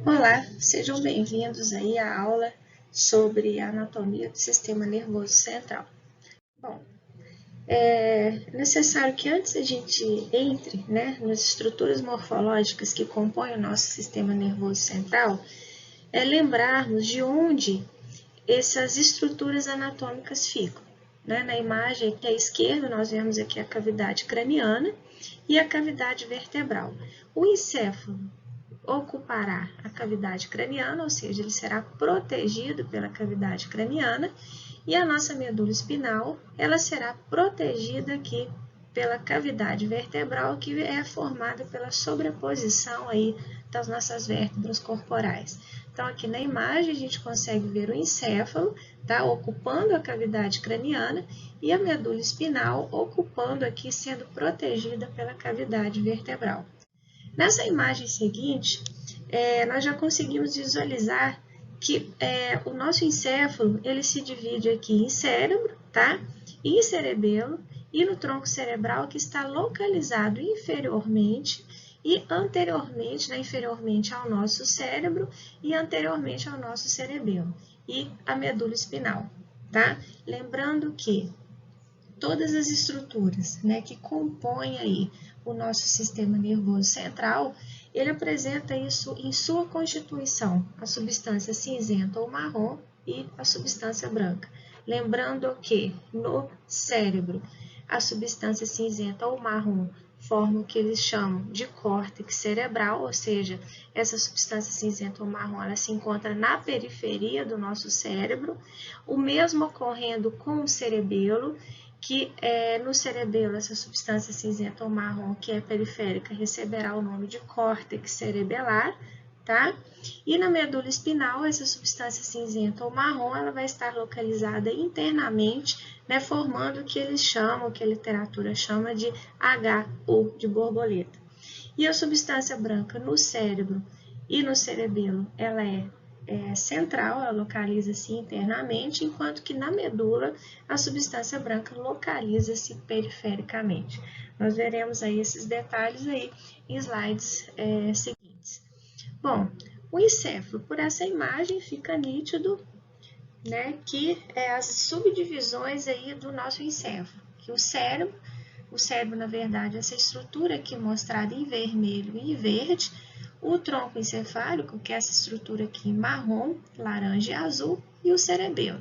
Olá, sejam bem-vindos aí à aula sobre a anatomia do sistema nervoso central. Bom, é necessário que antes a gente entre, nas estruturas morfológicas que compõem o nosso sistema nervoso central, lembrarmos de onde essas estruturas anatômicas ficam. Na imagem aqui à esquerda, nós vemos aqui a cavidade craniana e a cavidade vertebral. O encéfalo ocupará a cavidade craniana, ou seja, ele será protegido pela cavidade craniana, e a nossa medula espinal, ela será protegida aqui pela cavidade vertebral, que é formada pela sobreposição aí das nossas vértebras corporais. Então, aqui na imagem, a gente consegue ver o encéfalo, tá, ocupando a cavidade craniana, e a medula espinal ocupando aqui, sendo protegida pela cavidade vertebral. Nessa imagem seguinte, nós já conseguimos visualizar que o nosso encéfalo ele se divide aqui em cérebro, tá? Em cerebelo e no tronco cerebral que está localizado inferiormente e anteriormente, inferiormente ao nosso cérebro e anteriormente ao nosso cerebelo e a medula espinal, tá? Lembrando que todas as estruturas, que compõem aí o nosso sistema nervoso central, ele apresenta isso em sua constituição, a substância cinzenta ou marrom e a substância branca. Lembrando que no cérebro, a substância cinzenta ou marrom forma o que eles chamam de córtex cerebral, ou seja, essa substância cinzenta ou marrom ela se encontra na periferia do nosso cérebro, o mesmo ocorrendo com o cerebelo, que no cerebelo essa substância cinzenta ou marrom que é periférica receberá o nome de córtex cerebelar, tá? E na medula espinal essa substância cinzenta ou marrom ela vai estar localizada internamente, formando o que eles chamam, que a literatura chama de HU de borboleta. E a substância branca no cérebro e no cerebelo ela é central, ela localiza-se internamente, enquanto que na medula a substância branca localiza-se perifericamente. Nós veremos aí esses detalhes aí em slides seguintes. Bom, o encéfalo, por essa imagem fica nítido, que as subdivisões aí do nosso encéfalo, que o cérebro, na verdade, essa estrutura aqui mostrada em vermelho e em verde, o tronco encefálico, que é essa estrutura aqui em marrom, laranja e azul, e o cerebelo.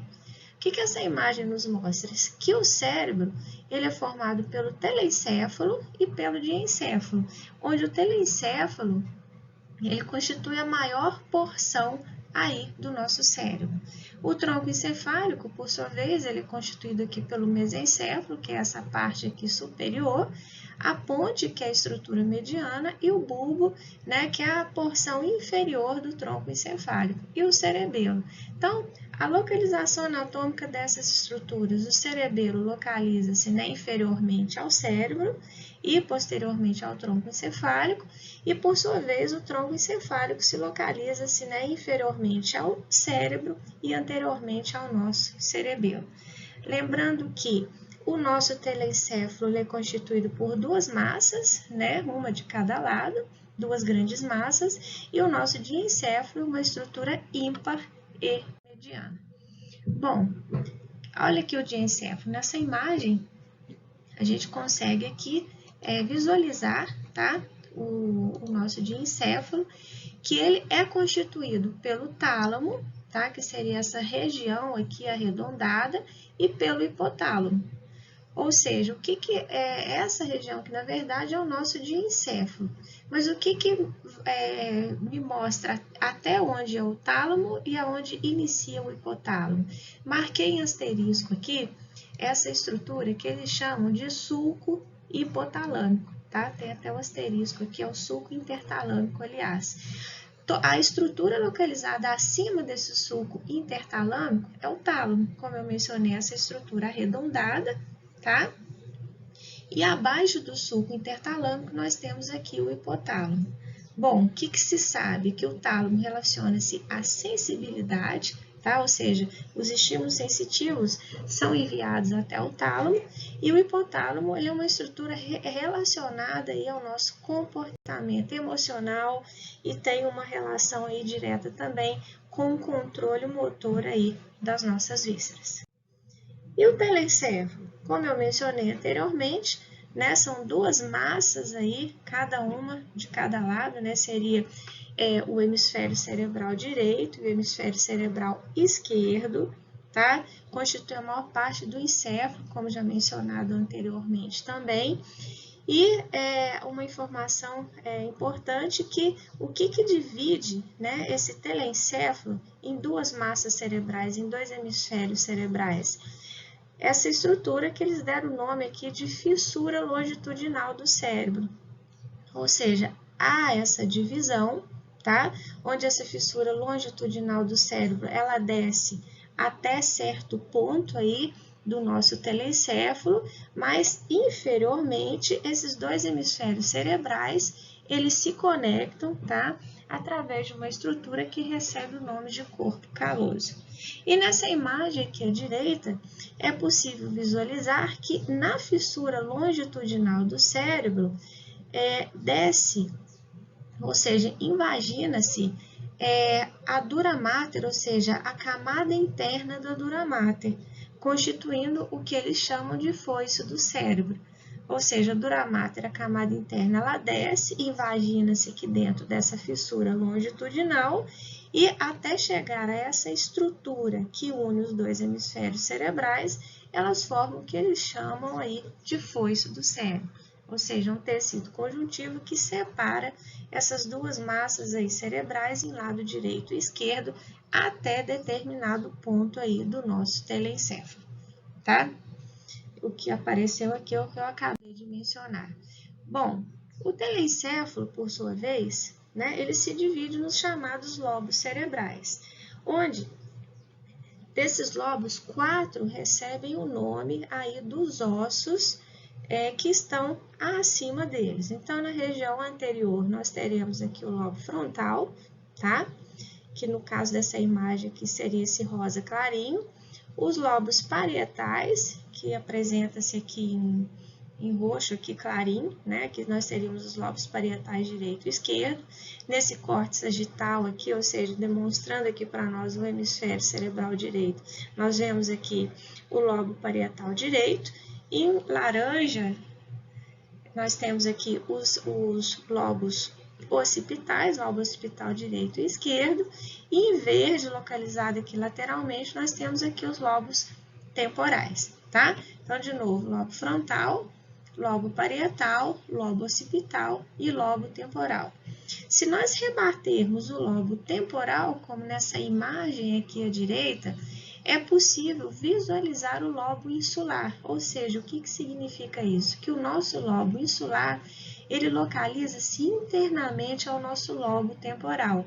O que essa imagem nos mostra? Que o cérebro ele é formado pelo telencéfalo e pelo diencéfalo, onde o telencéfalo ele constitui a maior porção aí do nosso cérebro. O tronco encefálico, por sua vez, ele é constituído aqui pelo mesencéfalo, que é essa parte aqui superior, a ponte, que é a estrutura mediana, e o bulbo, que é a porção inferior do tronco encefálico, e o cerebelo. Então, a localização anatômica dessas estruturas, o cerebelo localiza-se inferiormente ao cérebro e posteriormente ao tronco encefálico, e por sua vez o tronco encefálico se localiza-se inferiormente ao cérebro e anteriormente ao nosso cerebelo. Lembrando que o nosso telencéfalo é constituído por duas massas, uma de cada lado, duas grandes massas, e o nosso diencéfalo uma estrutura ímpar e mediana. Bom, olha aqui o diencéfalo. Nessa imagem, a gente consegue aqui visualizar, tá? O nosso diencéfalo, que ele é constituído pelo tálamo, tá? Que seria essa região aqui arredondada, e pelo hipotálamo. Ou seja, o que é essa região que na verdade é o nosso diencéfalo? Mas o que me mostra até onde é o tálamo e aonde inicia o hipotálamo? Marquei em asterisco aqui essa estrutura que eles chamam de sulco hipotalâmico, tá? Tem até o asterisco aqui, é o sulco intertalâmico, aliás. A estrutura localizada acima desse sulco intertalâmico é o tálamo, como eu mencionei, essa estrutura arredondada, tá? E abaixo do sulco intertalâmico nós temos aqui o hipotálamo. Bom, o que se sabe? Que o tálamo relaciona-se à sensibilidade, tá? Ou seja, os estímulos sensitivos são enviados até o tálamo e o hipotálamo ele é uma estrutura relacionada aí ao nosso comportamento emocional e tem uma relação aí direta também com o controle motor aí das nossas vísceras. E o telencéfalo, como eu mencionei anteriormente, né, são duas massas aí, cada uma de cada lado, né, seria o hemisfério cerebral direito e o hemisfério cerebral esquerdo, tá? Constitui a maior parte do encéfalo, como já mencionado anteriormente também. E uma informação importante que o que divide, né, esse telencéfalo em duas massas cerebrais, em dois hemisférios cerebrais? Essa estrutura que eles deram o nome aqui de fissura longitudinal do cérebro. Ou seja, há essa divisão, tá? Onde essa fissura longitudinal do cérebro, ela desce até certo ponto aí do nosso telencéfalo, mas inferiormente esses dois hemisférios cerebrais, eles se conectam, tá? Através de uma estrutura que recebe o nome de corpo caloso. E nessa imagem aqui à direita, é possível visualizar que na fissura longitudinal do cérebro, desce, ou seja, invagina-se a dura mater, ou seja, a camada interna da dura mater, constituindo o que eles chamam de foice do cérebro. Ou seja, a dura mater, a camada interna, ela desce, invagina-se aqui dentro dessa fissura longitudinal e até chegar a essa estrutura que une os dois hemisférios cerebrais, elas formam o que eles chamam aí de foice do cérebro. Ou seja, um tecido conjuntivo que separa essas duas massas aí cerebrais em lado direito e esquerdo até determinado ponto aí do nosso telencéfalo, tá? O que apareceu aqui é o que eu acabei de mencionar. Bom, o telencéfalo, por sua vez, né, ele se divide nos chamados lobos cerebrais, onde desses lobos, 4 recebem o nome aí dos ossos que estão acima deles. Então, na região anterior, nós teremos aqui o lobo frontal, tá? Que no caso dessa imagem aqui seria esse rosa clarinho. Os lobos parietais, que apresenta-se aqui em roxo aqui clarinho, né? Que nós teríamos os lobos parietais direito e esquerdo. Nesse corte sagital aqui, ou seja, demonstrando aqui para nós o hemisfério cerebral direito, nós vemos aqui o lobo parietal direito. Em laranja, nós temos aqui os lobos occipitais, lobo occipital direito e esquerdo, e em verde, localizado aqui lateralmente, nós temos aqui os lobos temporais, tá? Então, de novo, lobo frontal, lobo parietal, lobo occipital e lobo temporal. Se nós rebatermos o lobo temporal, como nessa imagem aqui à direita, é possível visualizar o lobo insular, ou seja, o que significa isso? Que o nosso lobo insular, ele localiza-se internamente ao nosso lobo temporal,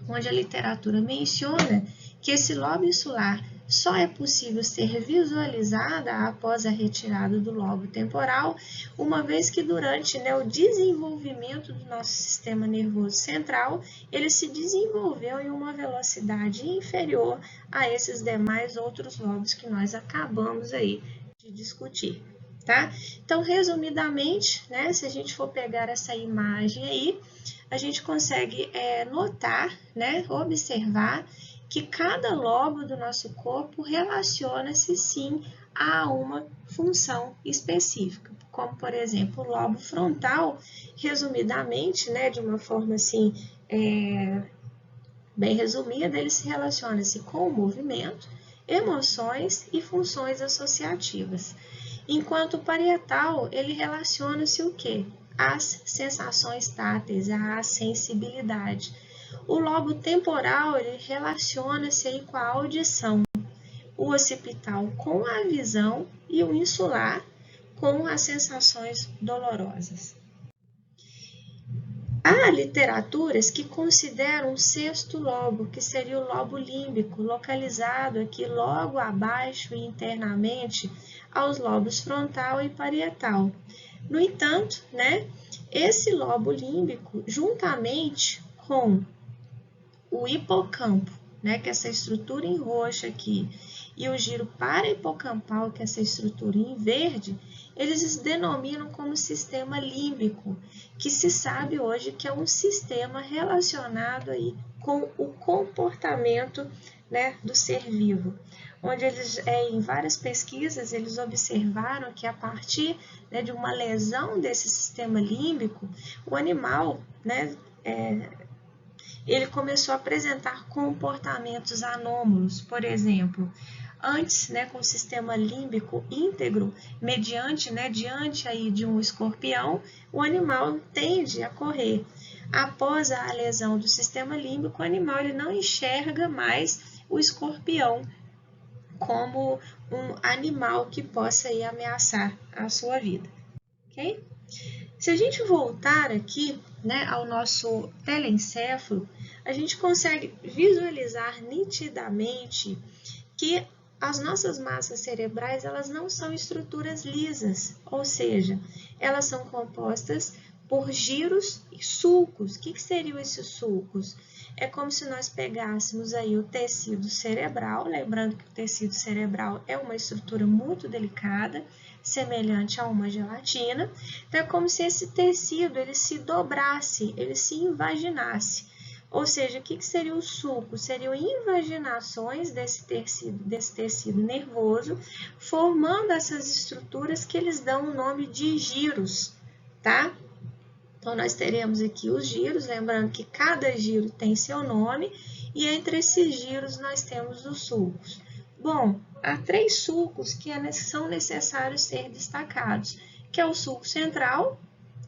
onde a literatura menciona que esse lobo insular só é possível ser visualizada após a retirada do lobo temporal, uma vez que durante o desenvolvimento do nosso sistema nervoso central, ele se desenvolveu em uma velocidade inferior a esses demais outros lobos que nós acabamos aí de discutir, tá? Então, resumidamente, né, se a gente for pegar essa imagem aí, a gente consegue notar, né, observar que cada lobo do nosso corpo relaciona-se sim a uma função específica, como por exemplo o lobo frontal, resumidamente, né, de uma forma assim bem resumida, ele se relaciona-se com o movimento, emoções e funções associativas. Enquanto o parietal, ele relaciona-se o quê? As sensações táteis, a sensibilidade. O lobo temporal, ele relaciona-se aí com a audição, o occipital com a visão e o insular com as sensações dolorosas. Há literaturas que consideram o sexto lobo, que seria o lobo límbico, localizado aqui logo abaixo e internamente aos lobos frontal e parietal. No entanto, né, esse lobo límbico, juntamente com o hipocampo né, que é essa estrutura em roxo aqui, e o giro parahipocampal, que é essa estrutura em verde, eles se denominam como sistema límbico, que se sabe hoje que é um sistema relacionado aí com o comportamento, né, do ser vivo, onde eles, em várias pesquisas, eles observaram que a partir, né, de uma lesão desse sistema límbico, o animal, né, ele começou a apresentar comportamentos anômalos, por exemplo, antes, né, com o sistema límbico íntegro, mediante, né, diante aí de um escorpião, o animal tende a correr. Após a lesão do sistema límbico, o animal ele não enxerga mais o escorpião como um animal que possa aí ameaçar a sua vida, ok? Se a gente voltar aqui, né, ao nosso telencéfalo, a gente consegue visualizar nitidamente que as nossas massas cerebrais elas não são estruturas lisas, ou seja, elas são compostas por giros e sulcos. O que seriam esses sulcos? É como se nós pegássemos aí o tecido cerebral, lembrando que o tecido cerebral é uma estrutura muito delicada, semelhante a uma gelatina. Então, é como se esse tecido ele se dobrasse, ele se invaginasse. Ou seja, o que seria o sulco? Seriam invaginações desse tecido nervoso, formando essas estruturas que eles dão o nome de giros, tá? Então, nós teremos aqui os giros, lembrando que cada giro tem seu nome, e entre esses giros nós temos os sulcos. Bom, há 3 sulcos que são necessários ser destacados, que é o sulco central,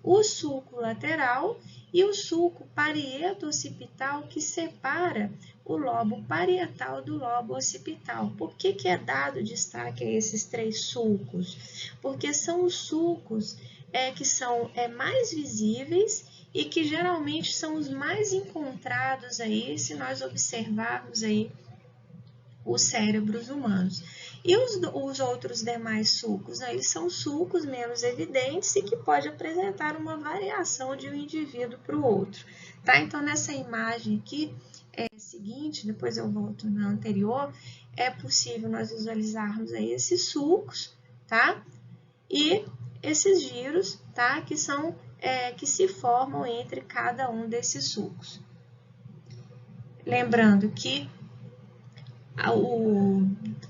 o sulco lateral e o sulco parieto-occipital, que separa o lobo parietal do lobo occipital. Por que é dado destaque a esses 3 sulcos? Porque são os sulcos que são mais visíveis e que geralmente são os mais encontrados aí, se nós observarmos aí os cérebros humanos. E os outros demais sulcos, né, eles são sulcos menos evidentes e que pode apresentar uma variação de um indivíduo para o outro. Tá? Então, nessa imagem aqui seguinte, depois eu volto na anterior, é possível nós visualizarmos aí esses sulcos, tá? E esses giros, tá? Que são que se formam entre cada um desses sulcos. Lembrando que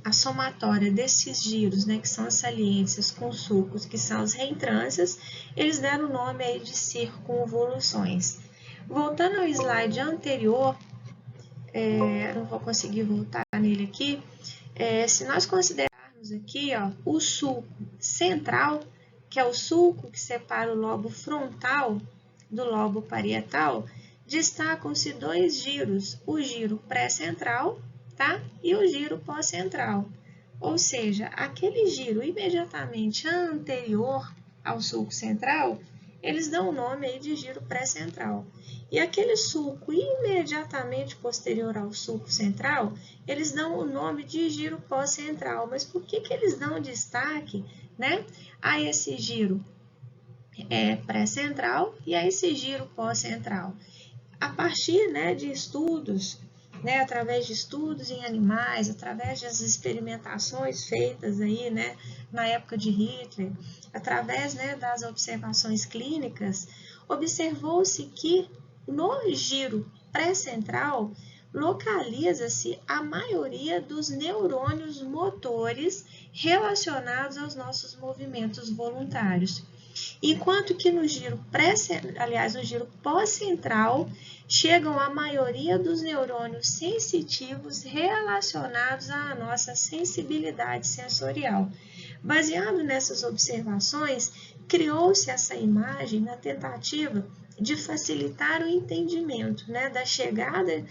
a somatória desses giros, né, que são as saliências com sulcos, que são as reentrâncias, eles deram o nome aí de circunvoluções. Voltando ao slide anterior, não vou conseguir voltar nele aqui, se nós considerarmos aqui ó, o sulco central, que é o sulco que separa o lobo frontal do lobo parietal, destacam-se 2 giros, o giro pré-central, tá? E o giro pós-central. Ou seja, aquele giro imediatamente anterior ao sulco central, eles dão o nome aí de giro pré-central. E aquele sulco imediatamente posterior ao sulco central, eles dão o nome de giro pós-central. Mas por que eles dão destaque, né, a esse giro pré-central e a esse giro pós-central? A partir, né, de estudos, né, através de estudos em animais, através das experimentações feitas aí, né, na época de Hitler, através, né, das observações clínicas, observou-se que no giro pré-central localiza-se a maioria dos neurônios motores relacionados aos nossos movimentos voluntários. Enquanto que no giro no giro pós-central, chegam a maioria dos neurônios sensitivos relacionados à nossa sensibilidade sensorial. Baseado nessas observações, criou-se essa imagem na tentativa de facilitar o entendimento, né, da chegada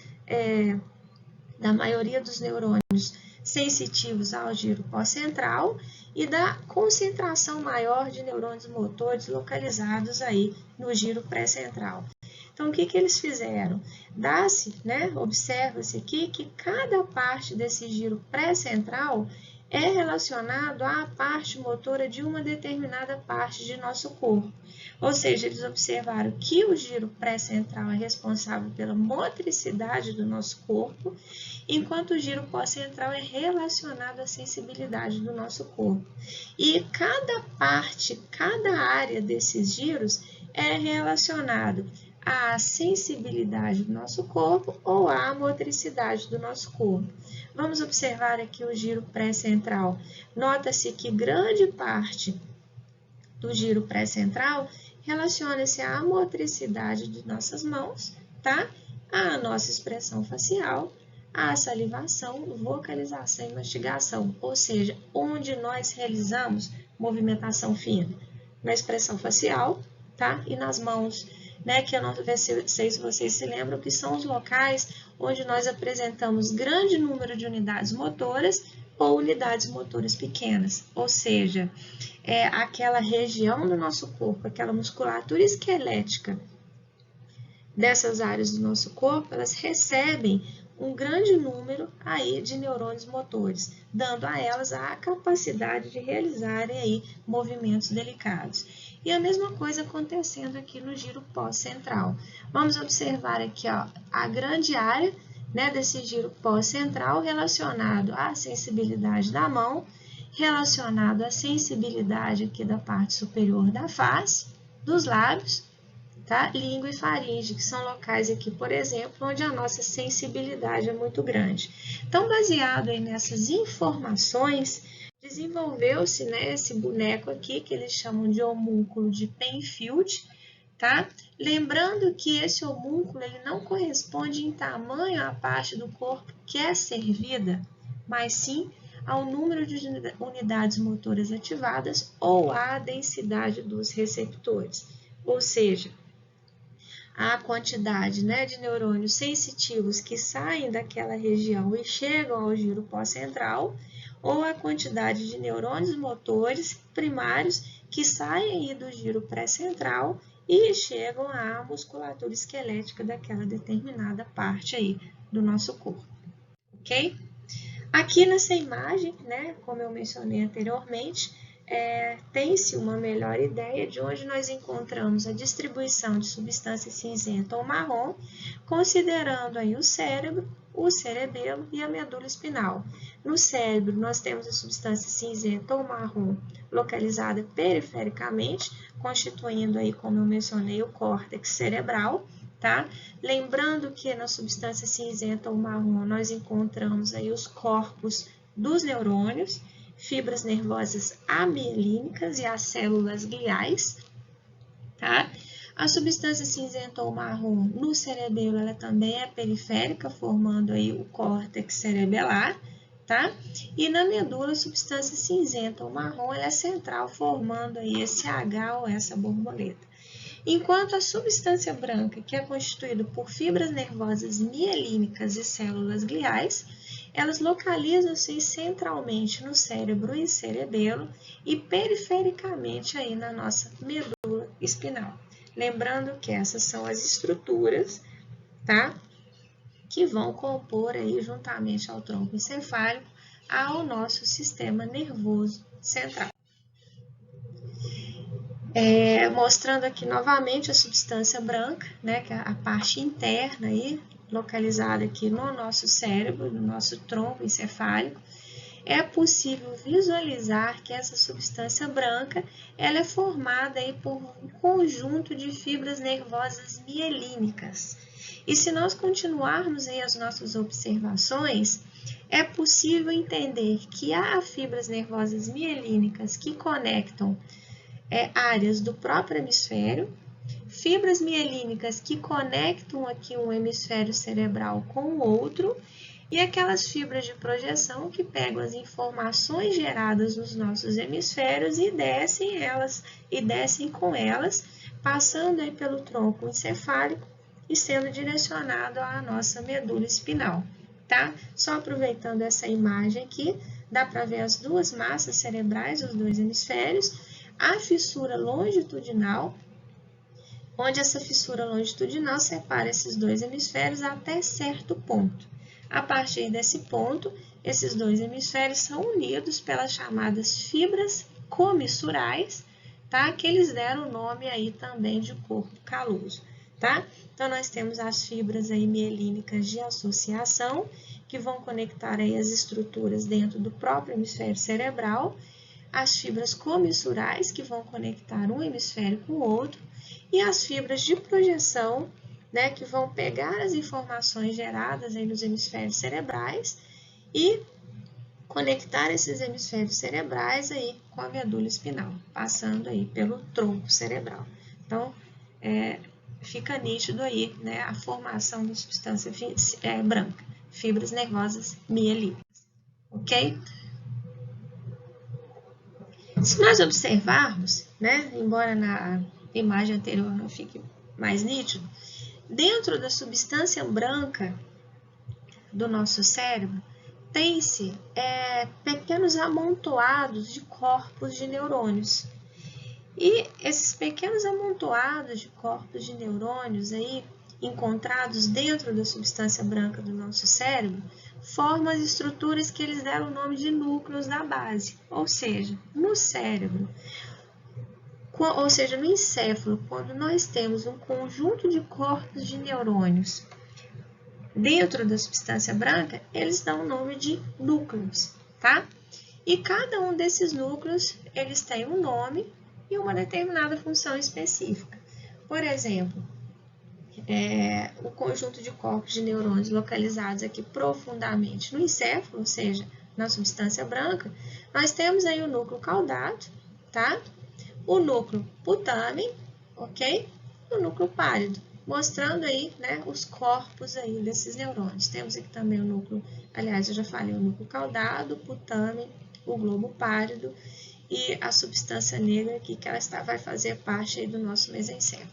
da maioria dos neurônios sensitivos ao giro pós-central e da concentração maior de neurônios motores localizados aí no giro pré-central. Então, o que eles fizeram? Observa-se aqui que cada parte desse giro pré-central é relacionado à parte motora de uma determinada parte de nosso corpo. Ou seja, eles observaram que o giro pré-central é responsável pela motricidade do nosso corpo, enquanto o giro pós-central é relacionado à sensibilidade do nosso corpo. E cada parte, cada área desses giros é relacionado à sensibilidade do nosso corpo ou à motricidade do nosso corpo. Vamos observar aqui o giro pré-central. Nota-se que grande parte do giro pré-central relaciona-se à motricidade de nossas mãos, tá? À nossa expressão facial, à salivação, vocalização e mastigação, ou seja, onde nós realizamos movimentação fina, na expressão facial, tá? E nas mãos, né? Que eu não sei se vocês se lembram, que são os locais onde nós apresentamos grande número de unidades motoras ou unidades motoras pequenas, ou seja, é aquela região do nosso corpo, aquela musculatura esquelética dessas áreas do nosso corpo, elas recebem um grande número aí de neurônios motores, dando a elas a capacidade de realizarem aí movimentos delicados. E a mesma coisa acontecendo aqui no giro pós-central. Vamos observar aqui, ó, a grande área, né, desse giro pós-central relacionado à sensibilidade da mão, relacionado à sensibilidade aqui da parte superior da face, dos lábios, tá? Língua e faringe, que são locais aqui, por exemplo, onde a nossa sensibilidade é muito grande. Então, baseado aí nessas informações, desenvolveu-se, né, esse boneco aqui, que eles chamam de homúnculo de Penfield, tá? Lembrando que esse homúnculo ele não corresponde em tamanho à parte do corpo que é servida, mas sim ao número de unidades motoras ativadas ou à densidade dos receptores, ou seja, a quantidade, né, de neurônios sensitivos que saem daquela região e chegam ao giro pós-central, ou a quantidade de neurônios motores primários que saem aí do giro pré-central e chegam à musculatura esquelética daquela determinada parte aí do nosso corpo, ok? Aqui nessa imagem, né, como eu mencionei anteriormente, tem-se uma melhor ideia de onde nós encontramos a distribuição de substância cinzenta ou marrom, considerando aí o cérebro, o cerebelo e a medula espinal. No cérebro, nós temos a substância cinzenta ou marrom localizada perifericamente, constituindo aí, como eu mencionei, o córtex cerebral. Tá? Lembrando que na substância cinzenta ou marrom nós encontramos aí os corpos dos neurônios, fibras nervosas amielínicas e as células gliais. Tá? A substância cinzenta ou marrom no cerebelo ela também é periférica, formando aí o córtex cerebelar. Tá? E na medula a substância cinzenta ou marrom ela é central, formando aí esse H ou essa borboleta. Enquanto a substância branca, que é constituída por fibras nervosas mielínicas e células gliais, elas localizam-se centralmente no cérebro e cerebelo e perifericamente aí na nossa medula espinal. Lembrando que essas são as estruturas, tá? Que vão compor aí juntamente ao tronco encefálico ao nosso sistema nervoso central. Mostrando aqui novamente a substância branca, né, que é a parte interna aí, localizada aqui no nosso cérebro, no nosso tronco encefálico, é possível visualizar que essa substância branca ela é formada aí por um conjunto de fibras nervosas mielínicas. E se nós continuarmos aí as nossas observações, é possível entender que há fibras nervosas mielínicas que conectam áreas do próprio hemisfério, fibras mielínicas que conectam aqui um hemisfério cerebral com o outro, e aquelas fibras de projeção que pegam as informações geradas nos nossos hemisférios e descem com elas, passando aí pelo tronco encefálico e sendo direcionado à nossa medula espinal, tá? Só aproveitando essa imagem aqui, dá para ver as duas massas cerebrais, os dois hemisférios, a fissura longitudinal, onde essa fissura longitudinal separa esses dois hemisférios até certo ponto. A partir desse ponto, esses dois hemisférios são unidos pelas chamadas fibras comissurais, tá? Que eles deram o nome aí também de corpo caloso, tá? Então, nós temos as fibras aí mielínicas de associação, que vão conectar aí as estruturas dentro do próprio hemisfério cerebral, as fibras comissurais, que vão conectar um hemisfério com o outro, e as fibras de projeção, né, que vão pegar as informações geradas aí nos hemisférios cerebrais e conectar esses hemisférios cerebrais aí com a medula espinal, passando aí pelo tronco cerebral. Então, fica nítido aí, né, a formação da substância branca, fibras nervosas mielíticas, ok? Se nós observarmos, né, embora na imagem anterior não fique mais nítido, dentro da substância branca do nosso cérebro, tem-se pequenos amontoados de corpos de neurônios. E esses pequenos amontoados de corpos de neurônios aí, encontrados dentro da substância branca do nosso cérebro, formam as estruturas que eles deram o nome de núcleos da base. Ou seja, no cérebro, ou seja, no encéfalo, quando nós temos um conjunto de corpos de neurônios dentro da substância branca, eles dão o nome de núcleos, tá? E cada um desses núcleos, eles têm um nome e uma determinada função específica. Por exemplo, o conjunto de corpos de neurônios localizados aqui profundamente no encéfalo, ou seja, na substância branca, nós temos aí o núcleo caudado, tá? O núcleo putamen, ok? E o núcleo pálido, mostrando aí, né, os corpos aí desses neurônios. Temos aqui também o núcleo, aliás, eu já falei, o núcleo caudado, o putamen, o globo pálido e a substância negra aqui, que ela vai fazer parte aí do nosso mesencéfalo.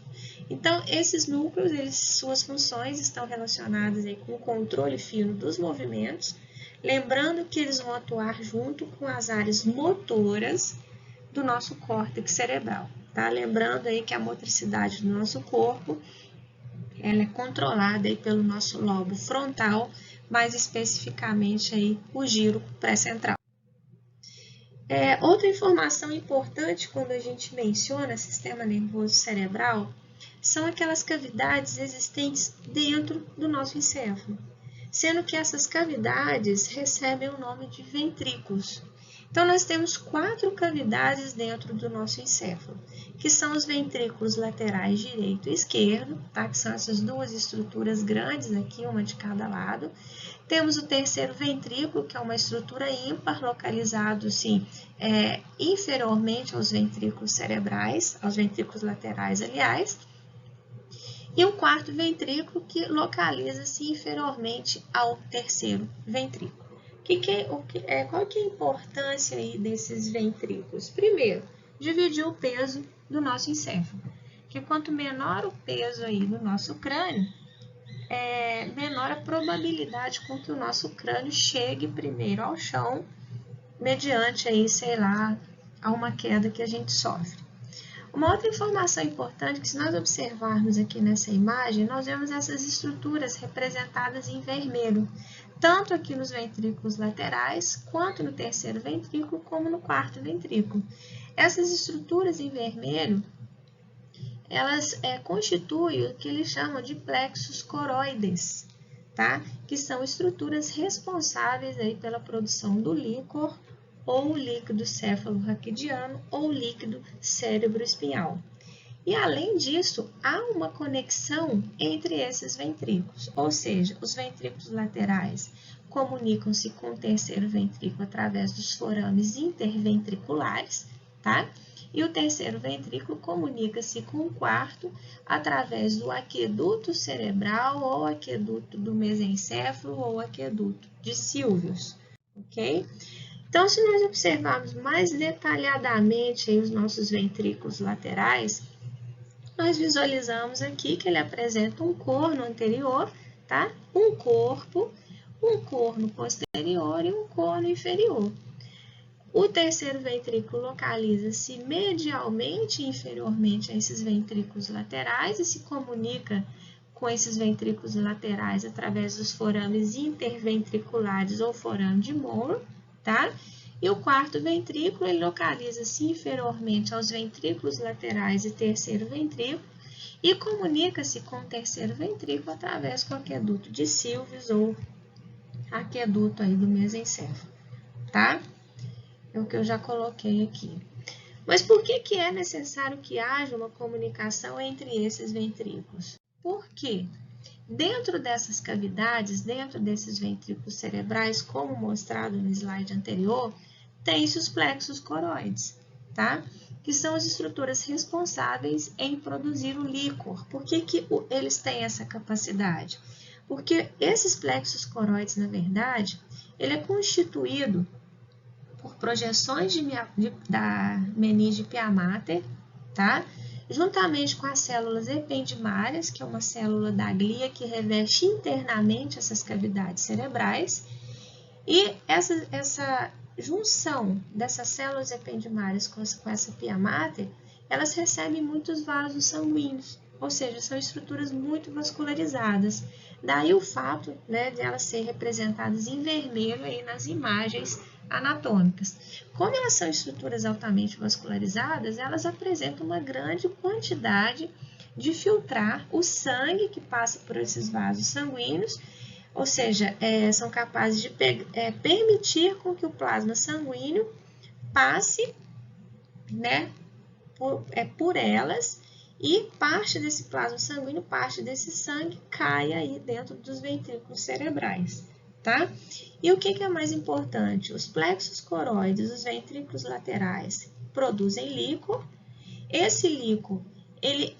Então, esses núcleos, suas funções estão relacionadas aí com o controle fino dos movimentos, lembrando que eles vão atuar junto com as áreas motoras do nosso córtex cerebral, tá? Lembrando aí que a motricidade do nosso corpo, ela é controlada aí pelo nosso lobo frontal, mais especificamente aí o giro pré-central. Outra informação importante quando a gente menciona sistema nervoso cerebral são aquelas cavidades existentes dentro do nosso encéfalo, sendo que essas cavidades recebem o nome de ventrículos. Então, nós temos 4 cavidades dentro do nosso encéfalo, que são os ventrículos laterais direito e esquerdo, tá? Que são essas duas estruturas grandes aqui, uma de cada lado. Temos o terceiro ventrículo, que é uma estrutura ímpar, localizado, sim, inferiormente aos ventrículos cerebrais, aos ventrículos laterais, aliás. E o quarto ventrículo, que localiza-se inferiormente ao terceiro ventrículo. Qual que é a importância aí desses ventrículos? Primeiro, dividir o peso do nosso encéfalo, que quanto menor o peso aí do nosso crânio, menor a probabilidade com que o nosso crânio chegue primeiro ao chão, mediante aí, sei lá, a uma queda que a gente sofre. Uma outra informação importante que, se nós observarmos aqui nessa imagem, nós vemos essas estruturas representadas em vermelho, tanto aqui nos ventrículos laterais, quanto no terceiro ventrículo, como no quarto ventrículo. Essas estruturas em vermelho, elas constituem o que eles chamam de plexos coroides, tá? Que são estruturas responsáveis aí pela produção do líquor, ou líquido céfalo-raquidiano, ou líquido cérebro-espinhal. E, além disso, há uma conexão entre esses ventrículos, ou seja, os ventrículos laterais comunicam-se com o terceiro ventrículo através dos forames interventriculares, tá? E o terceiro ventrículo comunica-se com o quarto através do aqueduto cerebral, ou aqueduto do mesencéfalo, ou aqueduto de Sylvius, ok? Então, se nós observarmos mais detalhadamente aí os nossos ventrículos laterais, nós visualizamos aqui que ele apresenta um corno anterior, tá? Um corno posterior e um corno inferior. O terceiro ventrículo localiza-se medialmente e inferiormente a esses ventrículos laterais e se comunica com esses ventrículos laterais através dos forames interventriculares ou forame de Monro, tá? E o quarto ventrículo, ele localiza-se inferiormente aos ventrículos laterais e terceiro ventrículo e comunica-se com o terceiro ventrículo através do aqueduto de Sylvius ou aqueduto aí do mesencéfalo, tá? É o que eu já coloquei aqui. Mas por que é necessário que haja uma comunicação entre esses ventrículos? Porque dentro dessas cavidades, dentro desses ventrículos cerebrais, como mostrado no slide anterior, tem-se os plexos coroides, tá? Que são as estruturas responsáveis em produzir o líquor. Por que eles têm essa capacidade? Porque esses plexos coroides, na verdade, ele é constituído por projeções da meninge pia mater, tá? Juntamente com as células ependimárias, que é uma célula da glia que reveste internamente essas cavidades cerebrais, e essa junção dessas células ependimárias com essa pia mater, elas recebem muitos vasos sanguíneos, ou seja, são estruturas muito vascularizadas. Daí o fato, né, de elas serem representadas em vermelho aí nas imagens anatômicas. Como elas são estruturas altamente vascularizadas, elas apresentam uma grande quantidade de filtrar o sangue que passa por esses vasos sanguíneos, ou seja, são capazes de permitir com que o plasma sanguíneo passe, né, por elas, e parte desse plasma sanguíneo, parte desse sangue cai aí dentro dos ventrículos cerebrais, tá? E o que é mais importante? Os plexos coroides, os ventrículos laterais, produzem líquor. Esse líquor, ele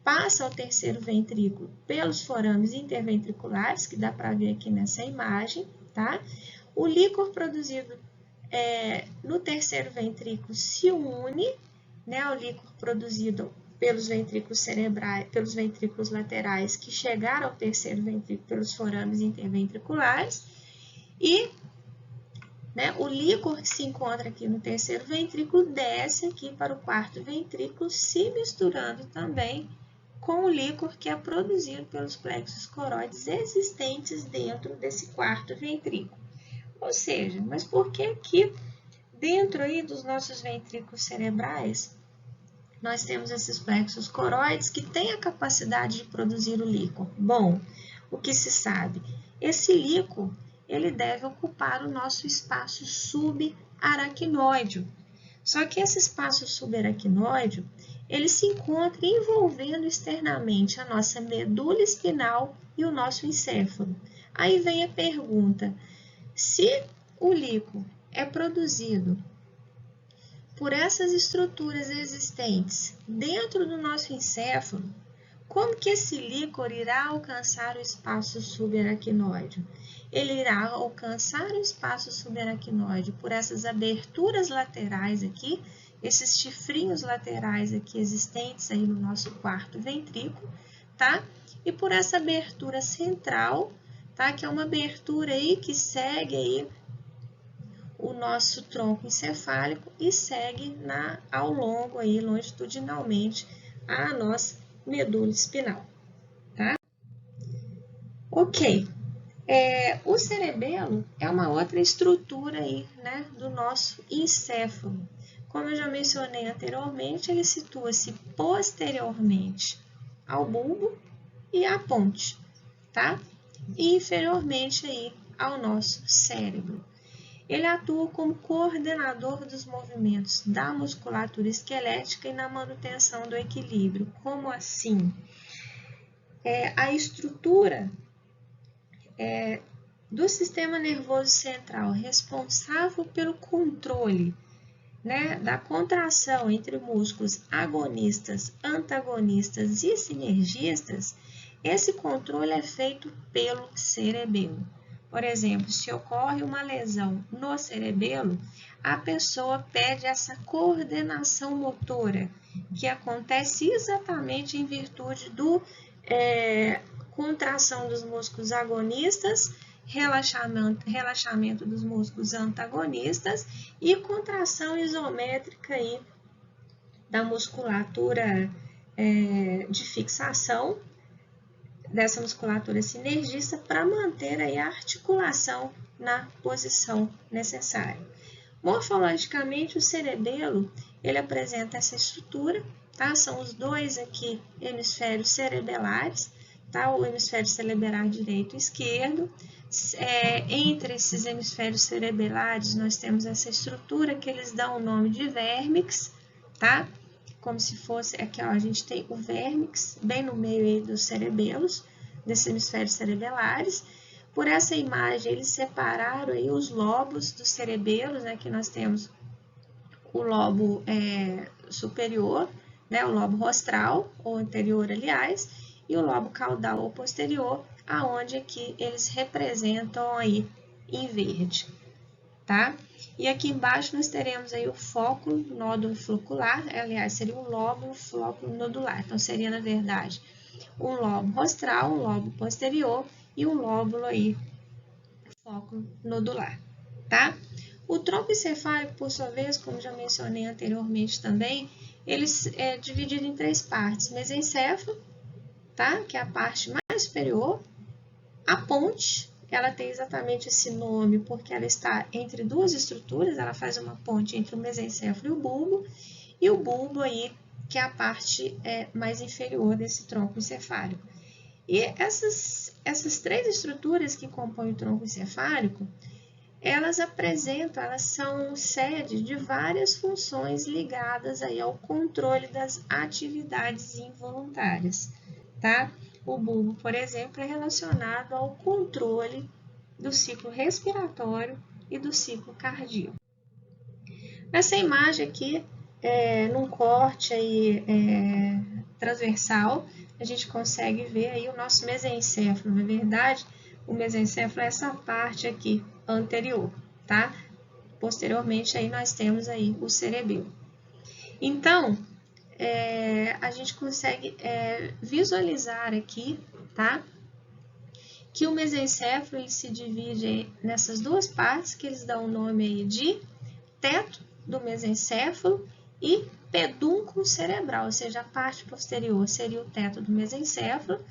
passa ao terceiro ventrículo pelos forames interventriculares, que dá para ver aqui nessa imagem, tá? O líquor produzido no terceiro ventrículo se une, né, ao líquor produzido pelos ventrículos cerebrais, pelos ventrículos laterais que chegaram ao terceiro ventrículo pelos forames interventriculares, e, né, o líquor que se encontra aqui no terceiro ventrículo desce aqui para o quarto ventrículo, se misturando também com o líquor que é produzido pelos plexos coroides existentes dentro desse quarto ventrículo. Ou seja, mas por que que dentro aí dos nossos ventrículos cerebrais nós temos esses plexos coroides que têm a capacidade de produzir o líquor? Bom, o que se sabe? Esse líquor, ele deve ocupar o nosso espaço subaracnoide. Só que esse espaço subaracnoide, ele se encontra envolvendo externamente a nossa medula espinal e o nosso encéfalo. Aí vem a pergunta, se o líquor é produzido por essas estruturas existentes dentro do nosso encéfalo, como que esse líquor irá alcançar o espaço subaracnoide? Ele irá alcançar o espaço subaracnoide por essas aberturas laterais aqui, esses chifrinhos laterais aqui existentes aí no nosso quarto ventrículo, tá? E por essa abertura central, tá? Que é uma abertura aí que segue aí o nosso tronco encefálico e segue ao longo aí, longitudinalmente, a nossa medula espinal, tá? Ok. O cerebelo é uma outra estrutura aí, né, do nosso encéfalo. Como eu já mencionei anteriormente, ele situa-se posteriormente ao bulbo e à ponte, tá? E inferiormente aí ao nosso cérebro. Ele atua como coordenador dos movimentos da musculatura esquelética e na manutenção do equilíbrio. Como assim? A estrutura do sistema nervoso central responsável pelo controle, né, da contração entre músculos agonistas, antagonistas e sinergistas, esse controle é feito pelo cerebelo. Por exemplo, se ocorre uma lesão no cerebelo, a pessoa perde essa coordenação motora, que acontece exatamente em virtude do contração dos músculos agonistas, relaxamento dos músculos antagonistas e contração isométrica aí da musculatura de fixação, dessa musculatura sinergista, para manter aí a articulação na posição necessária. Morfologicamente, o cerebelo, ele apresenta essa estrutura, tá? São os dois aqui hemisférios cerebelares, tá? O hemisfério cerebelar direito e esquerdo. Entre esses hemisférios cerebelares, nós temos essa estrutura que eles dão o nome de vérmix, tá? Como se fosse, aqui ó, a gente tem o vérmix bem no meio aí dos cerebelos, desses hemisférios cerebelares. Por essa imagem, eles separaram aí os lobos dos cerebelos, né, que nós temos o lobo superior, né, o lobo rostral, ou anterior, aliás, e o lobo caudal ou posterior, aonde aqui eles representam aí em verde, tá? E aqui embaixo nós teremos aí o fóculo, nódulo flocular, aliás, seria o lóbulo flóculo nodular. Então, seria, na verdade, um lobo rostral, um lobo posterior e um lóbulo aí, fóculo nodular, tá? O tronco encefálico, por sua vez, como já mencionei anteriormente também, ele é dividido em três partes. Mesencéfalo, tá? Que é a parte mais superior. A ponte, ela tem exatamente esse nome porque ela está entre duas estruturas, ela faz uma ponte entre o mesencéfalo e o bulbo. E o bulbo aí, que é a parte mais inferior desse tronco encefálico. E essas três estruturas que compõem o tronco encefálico, elas são sede de várias funções ligadas aí ao controle das atividades involuntárias, tá? O bulbo, por exemplo, é relacionado ao controle do ciclo respiratório e do ciclo cardíaco. Nessa imagem aqui, num corte aí, transversal, a gente consegue ver aí o nosso mesencéfalo. Na verdade, o mesencéfalo é essa parte aqui anterior, tá? Posteriormente, aí nós temos aí o cerebelo. Então, a gente consegue visualizar aqui, tá? Que o mesencéfalo ele se divide nessas duas partes, que eles dão o nome aí de teto do mesencéfalo e pedúnculo cerebral, ou seja, a parte posterior seria o teto do mesencéfalo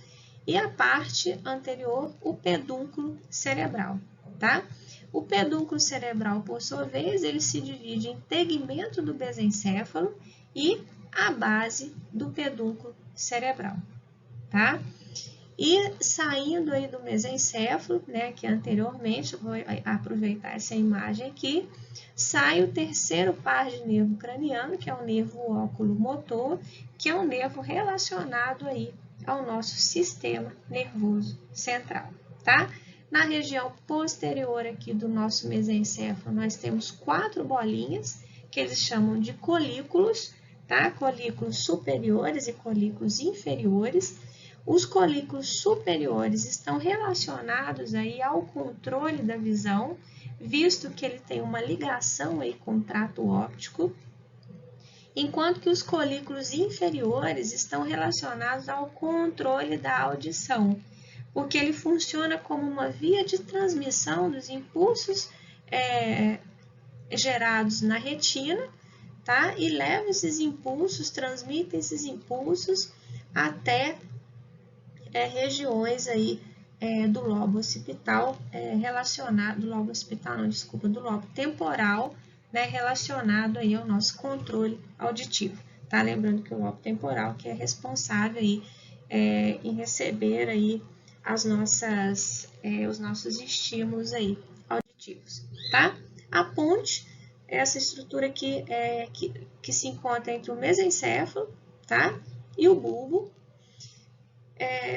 e a parte anterior, o pedúnculo cerebral, tá? O pedúnculo cerebral, por sua vez, ele se divide em tegmento do mesencéfalo e a base do pedúnculo cerebral, tá? E saindo aí do mesencéfalo, né, que anteriormente, vou aproveitar essa imagem aqui, sai o terceiro par de nervo craniano, que é o nervo óculo-motor, que é um nervo relacionado aí ao nosso sistema nervoso central, tá? Na região posterior aqui do nosso mesencéfalo, nós temos 4 bolinhas, que eles chamam de colículos, tá? Colículos superiores e colículos inferiores. Os colículos superiores estão relacionados aí ao controle da visão, visto que ele tem uma ligação aí com o trato óptico, enquanto que os colículos inferiores estão relacionados ao controle da audição, porque ele funciona como uma via de transmissão dos impulsos gerados na retina, tá? E leva esses impulsos, transmite esses impulsos até regiões aí do lobo occipital do lobo temporal, né, relacionado aí ao nosso controle auditivo, tá? Lembrando que o lobo temporal que é responsável aí em receber aí os nossos estímulos aí auditivos, tá? A ponte é essa estrutura aqui que se encontra entre o mesencéfalo, tá? E o bulbo.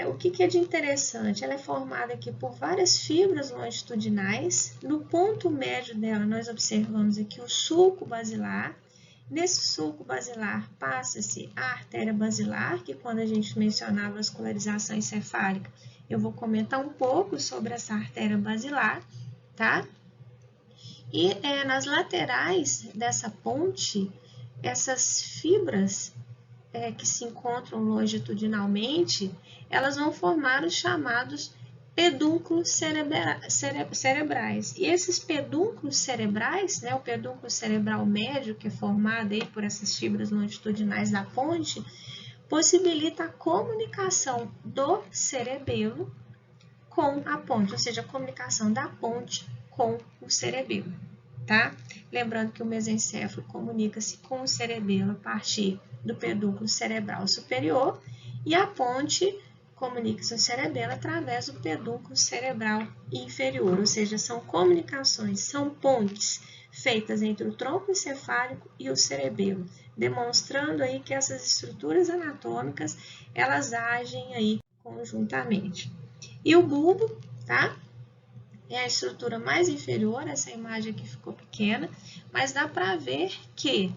O que é de interessante? Ela é formada aqui por várias fibras longitudinais. No ponto médio dela, nós observamos aqui o sulco basilar. Nesse sulco basilar, passa-se a artéria basilar, que quando a gente mencionar a vascularização encefálica, eu vou comentar um pouco sobre essa artéria basilar, tá? E nas laterais dessa ponte, essas fibras que se encontram longitudinalmente, elas vão formar os chamados pedúnculos cerebrais. E esses pedúnculos cerebrais, né, o pedúnculo cerebral médio, que é formado aí por essas fibras longitudinais da ponte, possibilita a comunicação do cerebelo com a ponte, ou seja, a comunicação da ponte com o cerebelo, tá? Lembrando que o mesencéfalo comunica-se com o cerebelo a partir do pedúnculo cerebral superior e a ponte comunica-se ao cerebelo através do pedúnculo cerebral inferior, ou seja, são comunicações, são pontes feitas entre o tronco encefálico e o cerebelo, demonstrando aí que essas estruturas anatômicas, elas agem aí conjuntamente. E o bulbo, tá? É a estrutura mais inferior, essa imagem aqui ficou pequena, mas dá para ver que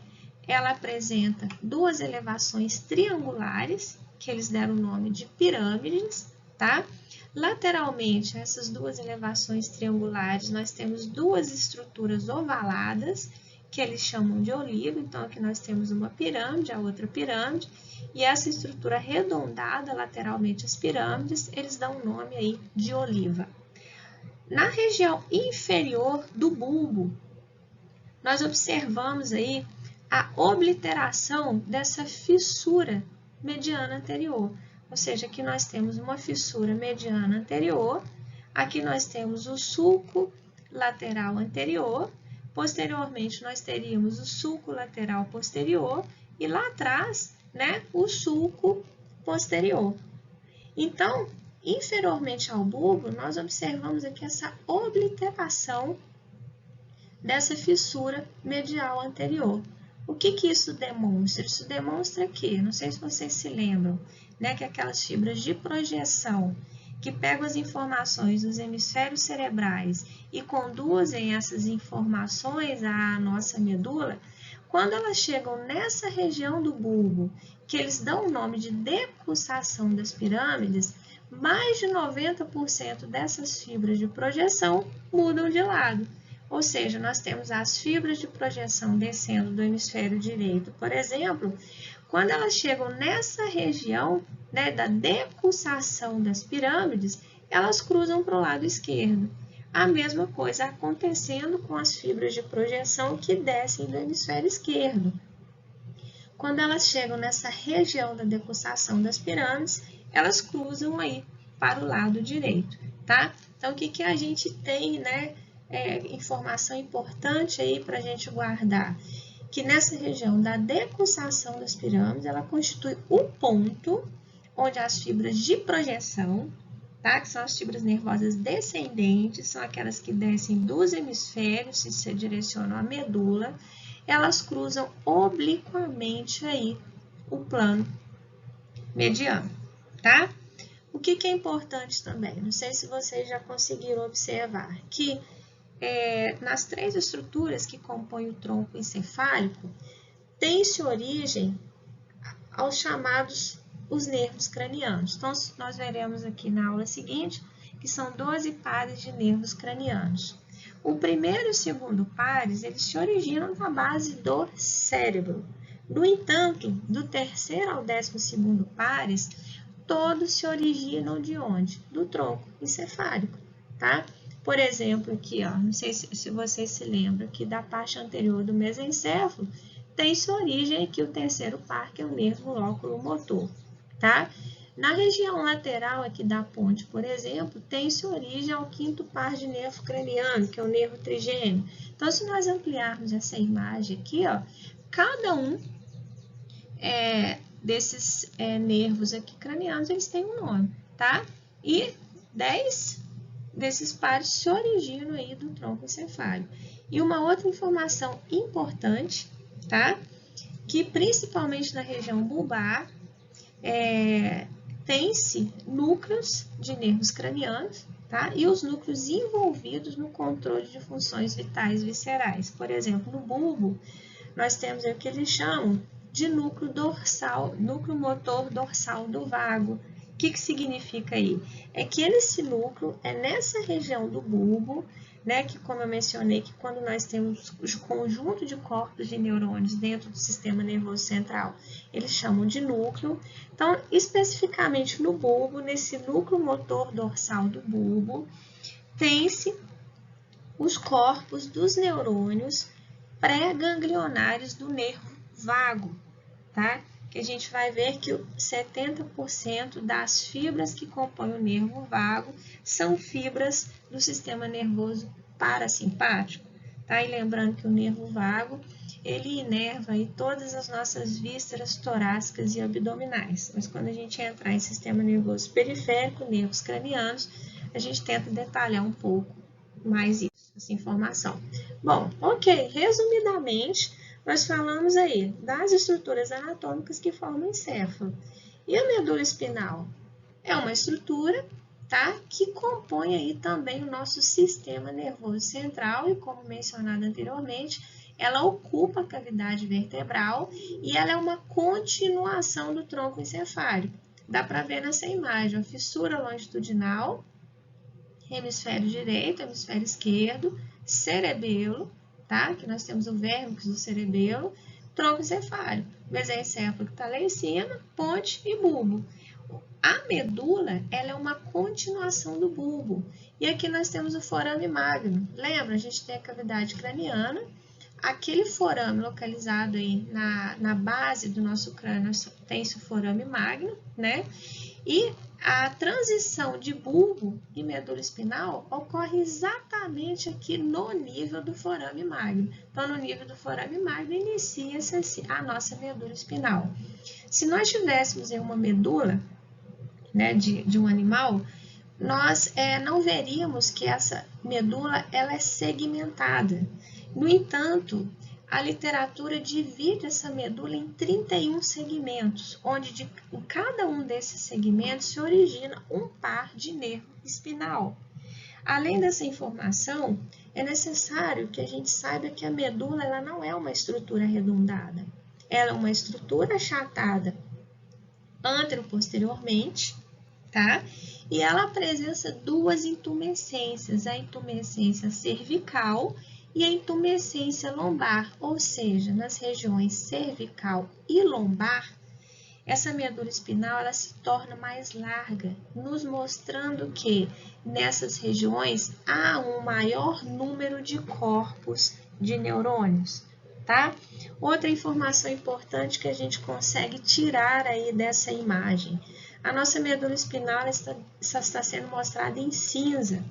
ela apresenta duas elevações triangulares, que eles deram o nome de pirâmides, tá? Lateralmente, essas duas elevações triangulares, nós temos duas estruturas ovaladas, que eles chamam de olivo. Então, aqui nós temos uma pirâmide, a outra pirâmide, e essa estrutura arredondada lateralmente às pirâmides, eles dão o nome aí de oliva. Na região inferior do bulbo, nós observamos aí a obliteração dessa fissura mediana anterior. Ou seja, aqui nós temos uma fissura mediana anterior, aqui nós temos o sulco lateral anterior, posteriormente nós teríamos o sulco lateral posterior e lá atrás, né, o sulco posterior. Então, inferiormente ao bulbo, nós observamos aqui essa obliteração dessa fissura medial anterior. O que isso demonstra? Isso demonstra que, não sei se vocês se lembram, né, que aquelas fibras de projeção que pegam as informações dos hemisférios cerebrais e conduzem essas informações à nossa medula, quando elas chegam nessa região do bulbo, que eles dão o nome de decussação das pirâmides, mais de 90% dessas fibras de projeção mudam de lado. Ou seja, nós temos as fibras de projeção descendo do hemisfério direito, por exemplo, quando elas chegam nessa região, né, da decussação das pirâmides, elas cruzam para o lado esquerdo. A mesma coisa acontecendo com as fibras de projeção que descem do hemisfério esquerdo. Quando elas chegam nessa região da decussação das pirâmides, elas cruzam aí para o lado direito, tá? Então, o que a gente tem, né? Informação importante aí para a gente guardar, que nessa região da decussação das pirâmides, ela constitui o ponto onde as fibras de projeção, tá? Que são as fibras nervosas descendentes, são aquelas que descem dos hemisférios e se direcionam à medula, elas cruzam obliquamente aí o plano mediano, tá? O que é importante também, não sei se vocês já conseguiram observar, que nas três estruturas que compõem o tronco encefálico, tem-se origem aos chamados os nervos cranianos. Então, nós veremos aqui na aula seguinte que são 12 pares de nervos cranianos. O primeiro e o segundo pares, eles se originam na base do cérebro. No entanto, do terceiro ao 12º pares, todos se originam de onde? Do tronco encefálico, tá? Por exemplo, aqui, ó, não sei se vocês se lembram, que da parte anterior do mesencéfalo tem sua origem aqui o terceiro par, que é o nervo óculo-motor, tá? Na região lateral aqui da ponte, por exemplo, tem sua origem ao quinto par de nervo craniano, que é o nervo trigêmeo. Então, se nós ampliarmos essa imagem aqui, ó, cada um desses nervos aqui cranianos, eles têm um nome, tá? E 10 desses pares se originam aí do tronco encefálico. E uma outra informação importante, tá? Que principalmente na região bulbar, tem-se núcleos de nervos cranianos, tá? E os núcleos envolvidos no controle de funções vitais viscerais. Por exemplo, no bulbo, nós temos o que eles chamam de núcleo dorsal, núcleo motor dorsal do vago. O que significa aí? É que esse núcleo é nessa região do bulbo, né, que como eu mencionei, que quando nós temos o conjunto de corpos de neurônios dentro do sistema nervoso central, eles chamam de núcleo. Então, especificamente no bulbo, nesse núcleo motor dorsal do bulbo, tem-se os corpos dos neurônios pré-ganglionários do nervo vago, tá? Que a gente vai ver que 70% das fibras que compõem o nervo vago são fibras do sistema nervoso parasimpático, tá? E lembrando que o nervo vago, ele inerva aí todas as nossas vísceras torácicas e abdominais. Mas quando a gente entrar em sistema nervoso periférico, nervos cranianos, a gente tenta detalhar um pouco mais isso, essa informação. Bom, ok, resumidamente, nós falamos aí das estruturas anatômicas que formam o encéfalo. E a medula espinal? É uma estrutura, tá, que compõe aí também o nosso sistema nervoso central e, como mencionado anteriormente, ela ocupa a cavidade vertebral e ela é uma continuação do tronco encefálico. Dá para ver nessa imagem, a fissura longitudinal, hemisfério direito, hemisfério esquerdo, cerebelo, tá? Que nós temos o vérnix do cerebelo, tronco encefálico, mesencéfalo que está lá em cima, ponte e bulbo. A medula, ela é uma continuação do bulbo. E aqui nós temos o forame magno. Lembra? A gente tem a cavidade craniana, aquele forame localizado aí na base do nosso crânio tem-se o forame magno, né? E a transição de bulbo e medula espinal ocorre exatamente aqui no nível do forame magno. Então, no nível do forame magno, inicia-se a nossa medula espinal. Se nós tivéssemos aí uma medula, né, de um animal, nós não veríamos que essa medula ela é segmentada. No entanto, a literatura divide essa medula em 31 segmentos, onde em cada um desses segmentos se origina um par de nervo espinal. Além dessa informação, é necessário que a gente saiba que a medula ela não é uma estrutura arredondada. Ela é uma estrutura achatada antero-posteriormente, tá? E ela apresenta duas intumescências, a intumescência cervical e a intumescência lombar, ou seja, nas regiões cervical e lombar, essa medula espinal ela se torna mais larga, nos mostrando que nessas regiões há um maior número de corpos de neurônios, tá? Outra informação importante que a gente consegue tirar aí dessa imagem, a nossa medula espinal está sendo mostrada em cinza.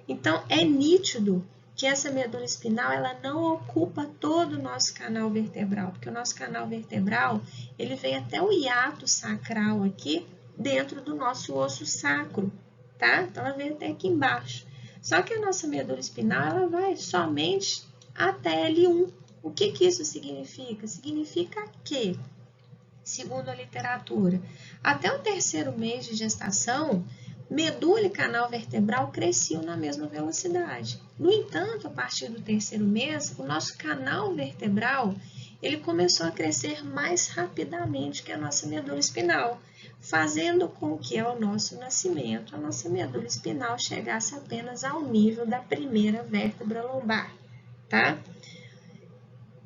Então, é nítido que essa medula espinal ela não ocupa todo o nosso canal vertebral, porque o nosso canal vertebral ele vem até o hiato sacral aqui dentro do nosso osso sacro, tá? Então, ela vem até aqui embaixo. Só que a nossa medula espinal ela vai somente até L1. O que isso significa? Significa que, segundo a literatura, até o 3º mês de gestação, medula e canal vertebral cresciam na mesma velocidade. No entanto, a partir do 3º mês, o nosso canal vertebral ele começou a crescer mais rapidamente que a nossa medula espinal, fazendo com que ao nosso nascimento, a nossa medula espinal chegasse apenas ao nível da primeira vértebra lombar, tá?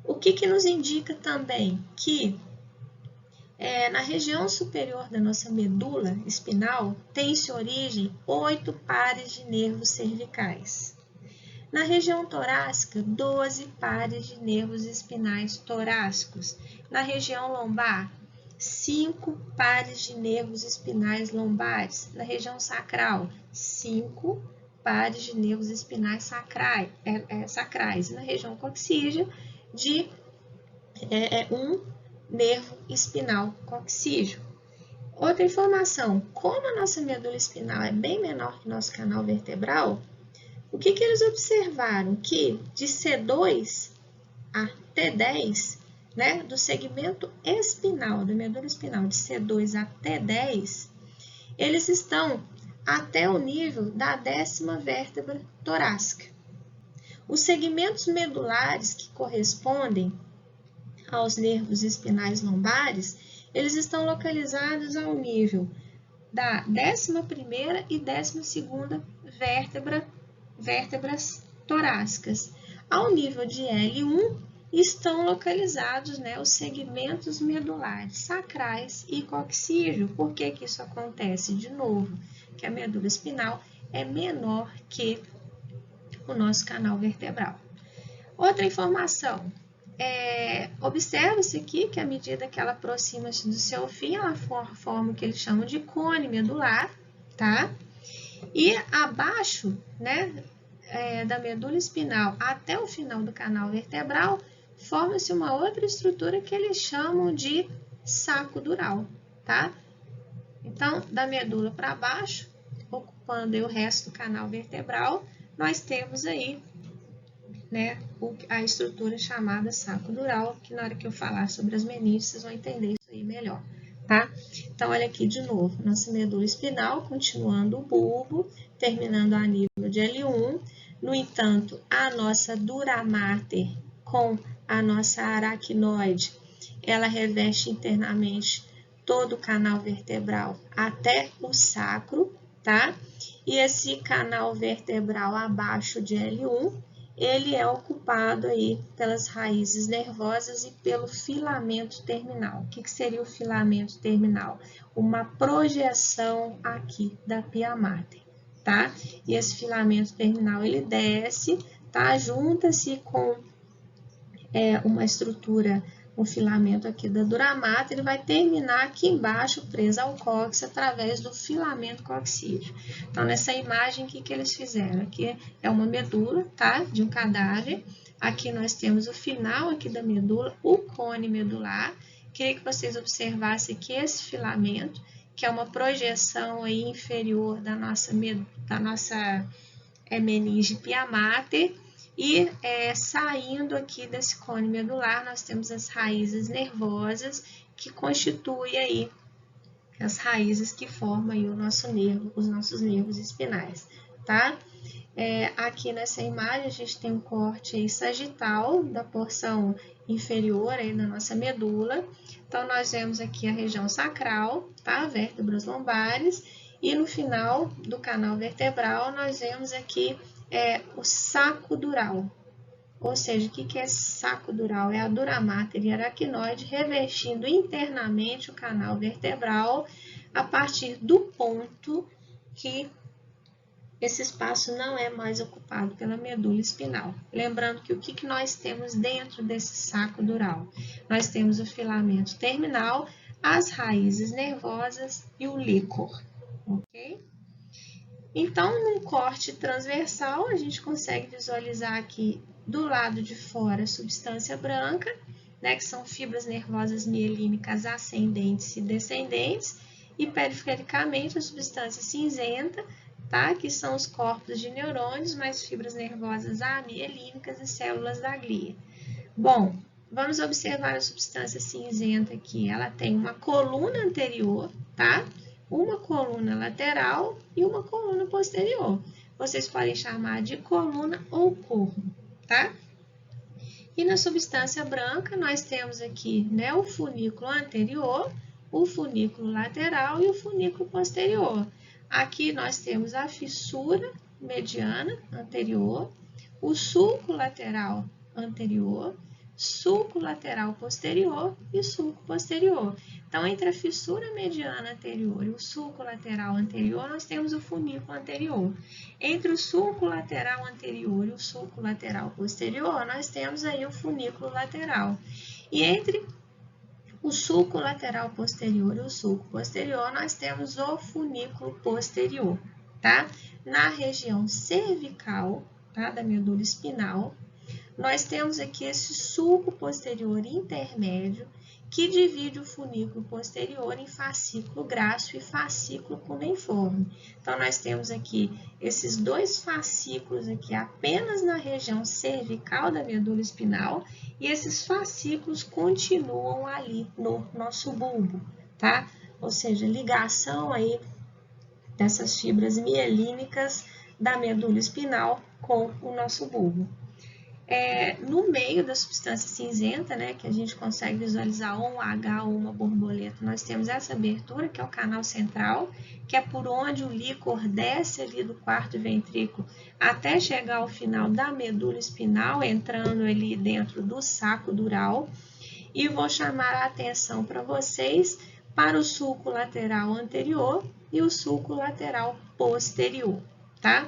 O que nos indica também que na região superior da nossa medula espinal tem-se origem 8 pares de nervos cervicais. Na região torácica, 12 pares de nervos espinais torácicos. Na região lombar, 5 pares de nervos espinais lombares. Na região sacral, 5 pares de nervos espinais sacrais. Na região coxígea, de 1 nervo espinal coxígeo. Outra informação, como a nossa medula espinal é bem menor que o nosso canal vertebral, o que eles observaram? Que de C2 a T10, né, do segmento espinal, da medula espinal de C2 a T10, eles estão até o nível da 10ª vértebra torácica. Os segmentos medulares que correspondem aos nervos espinais lombares, eles estão localizados ao nível da 11ª e 12ª vértebras torácicas. Ao nível de L1, estão localizados, né, os segmentos medulares sacrais e coxígeo. Por que isso acontece? De novo, que a medula espinal é menor que o nosso canal vertebral. Outra informação, observa-se aqui que à medida que ela aproxima-se do seu fim, ela forma o que eles chamam de cone medular, tá? E abaixo, né, da medula espinal até o final do canal vertebral, forma-se uma outra estrutura que eles chamam de saco dural, tá? Então, da medula para baixo, ocupando aí o resto do canal vertebral, nós temos aí, né, a estrutura chamada saco dural, que na hora que eu falar sobre as meninges, vocês vão entender isso aí melhor, tá? Então, olha aqui de novo, nossa medula espinal, continuando o bulbo, terminando a nível de L1. No entanto, a nossa dura mater com a nossa aracnoide, ela reveste internamente todo o canal vertebral até o sacro, tá? E esse canal vertebral abaixo de L1, ele é ocupado aí pelas raízes nervosas e pelo filamento terminal. O que seria o filamento terminal? Uma projeção aqui da pia mater, tá? E esse filamento terminal, ele desce, tá? Junta-se com uma estrutura, um filamento aqui da dura mater, ele vai terminar aqui embaixo, preso ao cóccix, através do filamento coccídeo. Então, nessa imagem, o que eles fizeram? Aqui é uma medula, tá? De um cadáver. Aqui nós temos o final aqui da medula, o cone medular. Queria que vocês observassem que esse filamento, que é uma projeção aí inferior da nossa meninge pia mater, e saindo aqui desse cone medular, nós temos as raízes nervosas, que constituem aí as raízes que formam aí o nosso nervo, os nossos nervos espinais, tá? Aqui nessa imagem, a gente tem um corte aí sagital da porção inferior aí da nossa medula. Então, nós vemos aqui a região sacral, tá? Vértebras lombares. E no final do canal vertebral, nós vemos aqui o saco dural. Ou seja, o que é saco dural? É a dura mater e aracnoide revestindo internamente o canal vertebral a partir do ponto que esse espaço não é mais ocupado pela medula espinal. Lembrando que o que nós temos dentro desse saco dural? Nós temos o filamento terminal, as raízes nervosas e o líquor, ok? Então, num corte transversal, a gente consegue visualizar aqui do lado de fora a substância branca, né, que são fibras nervosas mielínicas ascendentes e descendentes, e perifericamente a substância cinzenta, tá, que são os corpos de neurônios, mais fibras nervosas amielínicas e células da glia. Bom, vamos observar a substância cinzenta aqui. Ela tem uma coluna anterior, tá? Uma coluna lateral e uma coluna posterior. Vocês podem chamar de coluna ou corno, tá? E na substância branca, nós temos aqui, né, o funículo anterior, o funículo lateral e o funículo posterior. Aqui nós temos a fissura mediana anterior, o sulco lateral anterior, sulco lateral posterior e sulco posterior. Então, entre a fissura mediana anterior e o sulco lateral anterior, nós temos o funículo anterior. Entre o sulco lateral anterior e o sulco lateral posterior, nós temos aí o funículo lateral. E entre o sulco lateral posterior e o sulco posterior, nós temos o funículo posterior, tá? Na região cervical, tá, da medula espinal, nós temos aqui esse sulco posterior intermédio, que divide o funículo posterior em fascículo grasso e fascículo cuneiforme. Então, nós temos aqui esses dois fascículos aqui apenas na região cervical da medula espinal, e esses fascículos continuam ali no nosso bulbo, tá? Ou seja, ligação aí dessas fibras mielínicas da medula espinal com o nosso bulbo. No meio da substância cinzenta, né, que a gente consegue visualizar ou um H ou uma borboleta, nós temos essa abertura, que é o canal central, que é por onde o líquor desce ali do quarto ventrículo até chegar ao final da medula espinal, entrando ali dentro do saco dural. E vou chamar a atenção para vocês para o sulco lateral anterior e o sulco lateral posterior, tá?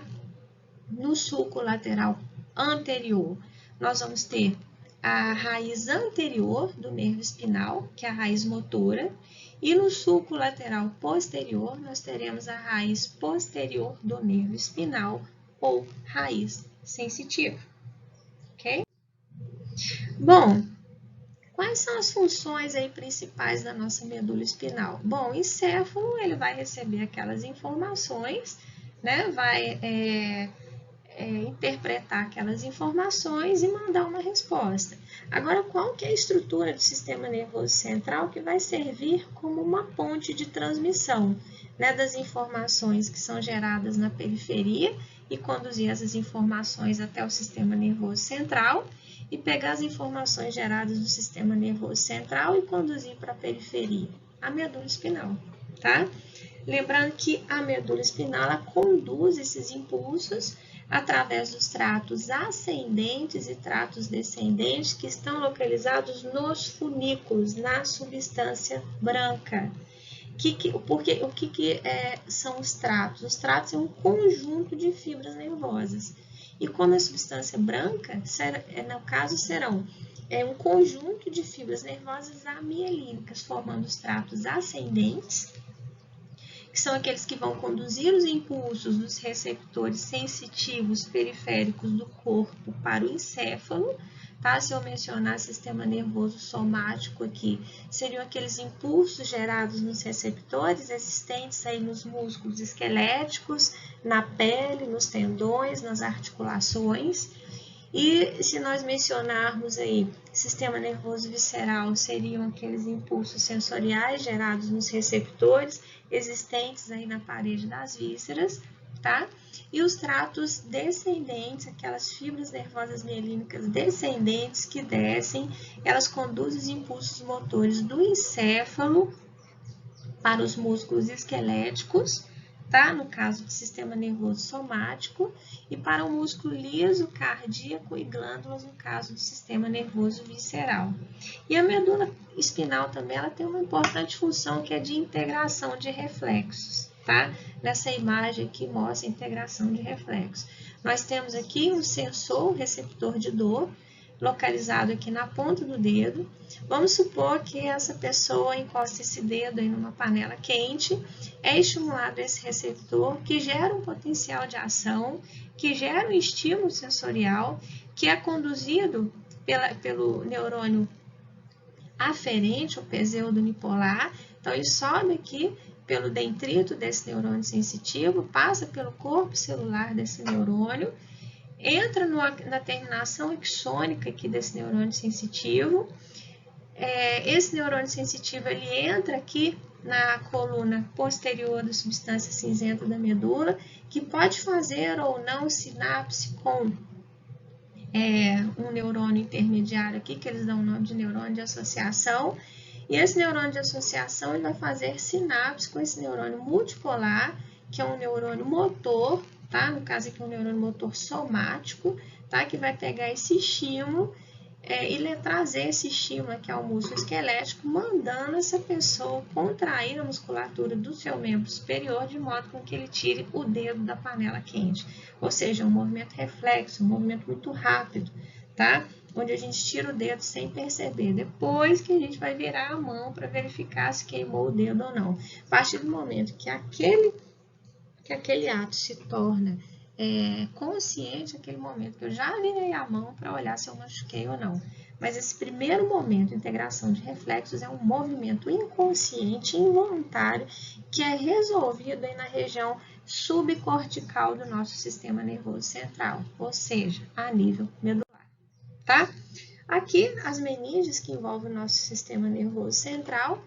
No sulco lateral anterior, nós vamos ter a raiz anterior do nervo espinal, que é a raiz motora, e no sulco lateral posterior, nós teremos a raiz posterior do nervo espinal, ou raiz sensitiva, ok? Bom, quais são as funções aí principais da nossa medula espinal? Bom, o encéfalo ele vai receber aquelas informações, né? Vai interpretar aquelas informações e mandar uma resposta. Agora, qual que é a estrutura do sistema nervoso central que vai servir como uma ponte de transmissão, né, das informações que são geradas na periferia e conduzir essas informações até o sistema nervoso central e pegar as informações geradas no sistema nervoso central e conduzir para a periferia? A medula espinal, tá? Lembrando que a medula espinal ela conduz esses impulsos através dos tratos ascendentes e tratos descendentes que estão localizados nos funículos, na substância branca. O que são os tratos? Os tratos é um conjunto de fibras nervosas. E como é substância branca, no caso serão um conjunto de fibras nervosas amielínicas, formando os tratos ascendentes, que são aqueles que vão conduzir os impulsos dos receptores sensitivos periféricos do corpo para o encéfalo. Tá? Se eu mencionar sistema nervoso somático aqui, seriam aqueles impulsos gerados nos receptores existentes aí nos músculos esqueléticos, na pele, nos tendões, nas articulações. E se nós mencionarmos aí sistema nervoso visceral, seriam aqueles impulsos sensoriais gerados nos receptores existentes aí na parede das vísceras, tá? E os tratos descendentes, aquelas fibras nervosas mielínicas descendentes que descem, elas conduzem os impulsos motores do encéfalo para os músculos esqueléticos, tá? No caso do sistema nervoso somático, e para o músculo liso, cardíaco e glândulas, no caso do sistema nervoso visceral. E a medula espinal também ela tem uma importante função que é de integração de reflexos, tá? Nessa imagem aqui mostra a integração de reflexos. Nós temos aqui um sensor receptor de dor, localizado aqui na ponta do dedo. Vamos supor que essa pessoa encosta esse dedo aí numa panela quente, é estimulado esse receptor que gera um potencial de ação, que gera um estímulo sensorial, que é conduzido pelo neurônio aferente, o pseudo-unipolar. Então, ele sobe aqui pelo dendrito desse neurônio sensitivo, passa pelo corpo celular desse neurônio, entra na terminação axônica aqui desse neurônio sensitivo. Esse neurônio sensitivo ele entra aqui na coluna posterior da substância cinzenta da medula, que pode fazer ou não sinapse com um neurônio intermediário aqui, que eles dão o nome de neurônio de associação. E esse neurônio de associação ele vai fazer sinapse com esse neurônio multipolar, que é um neurônio motor, tá? No caso aqui, um neurônio motor somático, tá? Que vai pegar esse estímulo e trazer esse estímulo aqui ao músculo esquelético, mandando essa pessoa contrair a musculatura do seu membro superior, de modo com que ele tire o dedo da panela quente. Ou seja, um movimento reflexo, um movimento muito rápido, tá? Onde a gente tira o dedo sem perceber. Depois que a gente vai virar a mão para verificar se queimou o dedo ou não. A partir do momento que aquele ato se torna consciente, aquele momento que eu já virei a mão para olhar se eu machuquei ou não. Mas esse primeiro momento, integração de reflexos, é um movimento inconsciente, involuntário, que é resolvido aí na região subcortical do nosso sistema nervoso central, ou seja, a nível medular, tá? Aqui, as meninges que envolvem o nosso sistema nervoso central.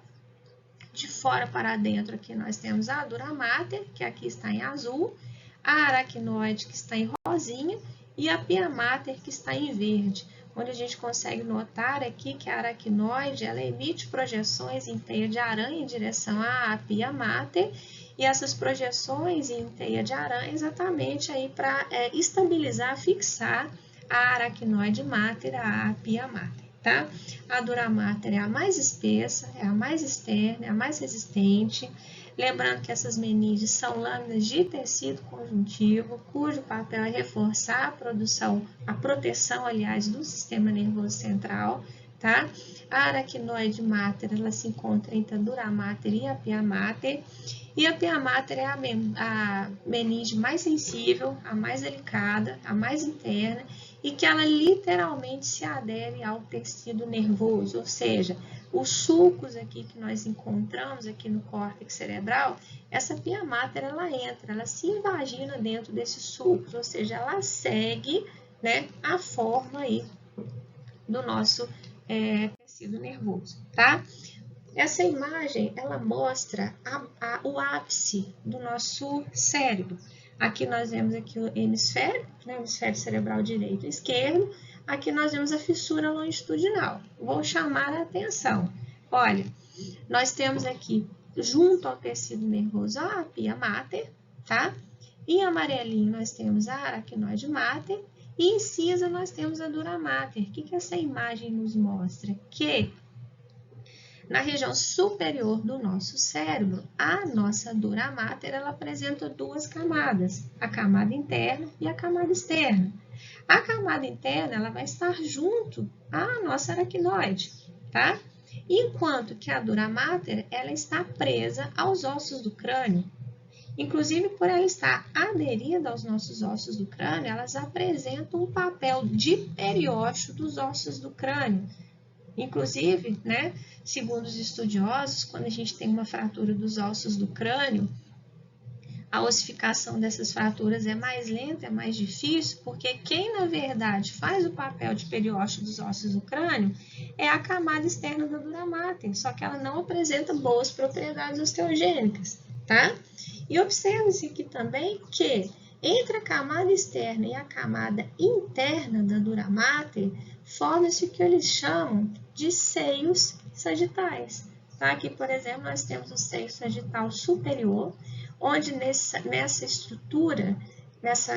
De fora para dentro, aqui nós temos a dura mater, que aqui está em azul, a aracnoide, que está em rosinha, e a pia mater, que está em verde. Onde a gente consegue notar aqui que a aracnoide ela emite projeções em teia de aranha em direção à pia mater, e essas projeções em teia de aranha exatamente aí para estabilizar, fixar a aracnoide mater, a pia mater. Tá? A dura mater é a mais espessa, é a mais externa, é a mais resistente. Lembrando que essas meninges são lâminas de tecido conjuntivo, cujo papel é reforçar a proteção, aliás, do sistema nervoso central, tá? A aracnoide mater, ela se encontra entre a dura mater e a pia mater. E a pia mater é a meninge mais sensível, a mais delicada, a mais interna, e que ela literalmente se adere ao tecido nervoso, ou seja, os sulcos aqui que nós encontramos aqui no córtex cerebral, essa pia mater, ela entra, ela se invagina dentro desses sulcos, ou seja, ela segue, né, a forma aí do nosso tecido nervoso, tá? Essa imagem, ela mostra o ápice do nosso cérebro. Aqui nós vemos aqui o hemisfério, né, o hemisfério cerebral direito e esquerdo. Aqui nós vemos a fissura longitudinal. Vou chamar a atenção. Olha, nós temos aqui, junto ao tecido nervoso, a pia mater, tá? Em amarelinho nós temos a aracnoide mater e em cinza nós temos a dura mater. O que essa imagem nos mostra? Que na região superior do nosso cérebro, a nossa dura mater, ela apresenta duas camadas, a camada interna e a camada externa. A camada interna, ela vai estar junto à nossa aracnoide, tá? Enquanto que a dura mater, ela está presa aos ossos do crânio. Inclusive, por ela estar aderida aos nossos ossos do crânio, elas apresentam um papel de periósteo dos ossos do crânio. Inclusive, né, segundo os estudiosos, quando a gente tem uma fratura dos ossos do crânio, a ossificação dessas fraturas é mais lenta, é mais difícil, porque quem, na verdade, faz o papel de periósteo dos ossos do crânio é a camada externa da dura mater, só que ela não apresenta boas propriedades osteogênicas, tá? E observe-se aqui também que entre a camada externa e a camada interna da dura mater, forma-se o que eles chamam de seios sagitais. Tá? Aqui, por exemplo, nós temos o seio sagital superior, onde nessa estrutura, nesse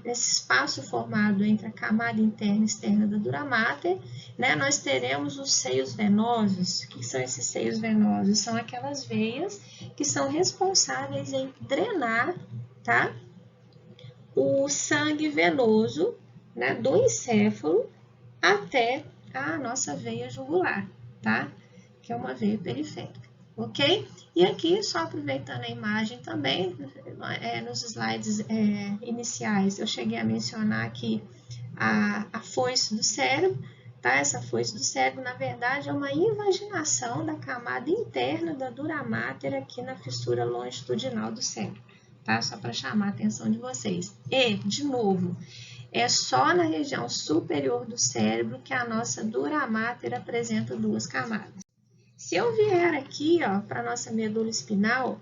espaço formado entre a camada interna e externa da dura mater, né, nós teremos os seios venosos. O que são esses seios venosos? São aquelas veias que são responsáveis em drenar, tá, o sangue venoso, né, do encéfalo até a nossa veia jugular, tá? Que é uma veia periférica, ok? E aqui, só aproveitando a imagem também, nos slides iniciais, eu cheguei a mencionar aqui a foice do cérebro, tá? Essa foice do cérebro, na verdade, é uma invaginação da camada interna da dura mater aqui na fissura longitudinal do cérebro, tá? Só para chamar a atenção de vocês. E, de novo, é só na região superior do cérebro que a nossa dura mater apresenta duas camadas. Se eu vier aqui, ó, para a nossa medula espinal,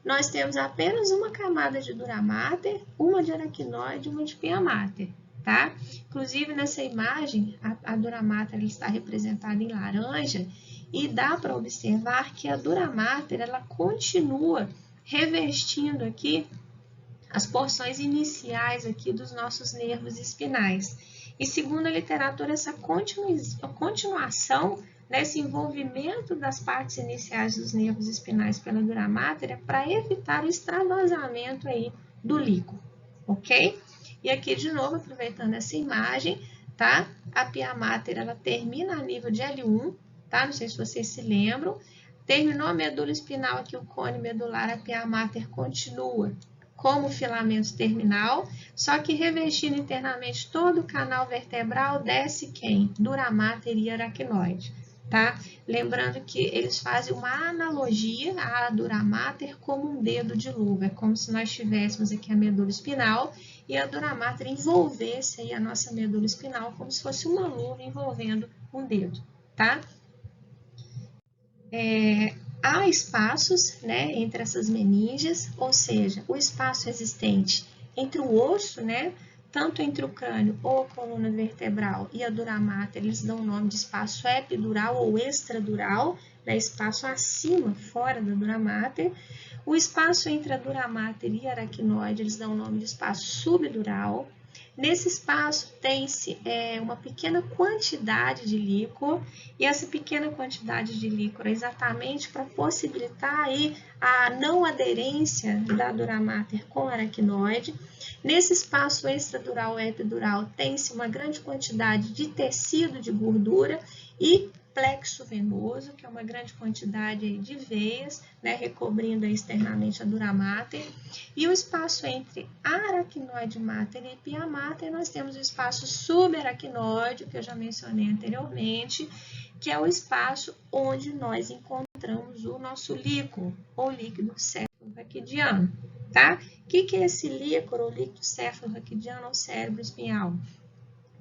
nós temos apenas uma camada de dura mater, uma de aracnoide e uma de pia mater, tá? Inclusive, nessa imagem, a dura mater está representada em laranja e dá para observar que a dura mater, ela continua revestindo aqui as porções iniciais aqui dos nossos nervos espinais. E segundo a literatura, essa continuação, esse envolvimento das partes iniciais dos nervos espinais pela dura mater é para evitar o extravasamento aí do líquido, ok? E aqui de novo, aproveitando essa imagem, tá? A pia mater, ela termina a nível de L1, tá? Não sei se vocês se lembram. Terminou a medula espinal aqui, o cone medular, a pia mater continua como filamento terminal, só que revestindo internamente todo o canal vertebral, desce quem? Dura mater e aracnoide, tá? Lembrando que eles fazem uma analogia à dura mater como um dedo de luva, é como se nós tivéssemos aqui a medula espinal e a dura mater envolvesse aí a nossa medula espinal como se fosse uma luva envolvendo um dedo, tá? Há espaços, né, entre essas meninges, ou seja, o espaço existente entre o osso, né, tanto entre o crânio ou a coluna vertebral e a dura mater, eles dão o nome de espaço epidural ou extradural, né, espaço acima, fora da dura mater. O espaço entre a dura mater e a aracnoide, eles dão o nome de espaço subdural. Nesse espaço tem-se uma pequena quantidade de líquor, e essa pequena quantidade de líquor é exatamente para possibilitar aí a não aderência da dura mater com o aracnoide. Nesse espaço extradural e epidural tem-se uma grande quantidade de tecido de gordura e plexo venoso, que é uma grande quantidade de veias, né, recobrindo externamente a dura mater. E o espaço entre aracnoide mater e pia mater, nós temos o espaço subaracnoide, que eu já mencionei anteriormente, que é o espaço onde nós encontramos o nosso líquor, ou líquido céfalo-raquidiano, tá? O que é esse líquor, ou líquido céfalo-raquidiano, ou cérebro espinhal?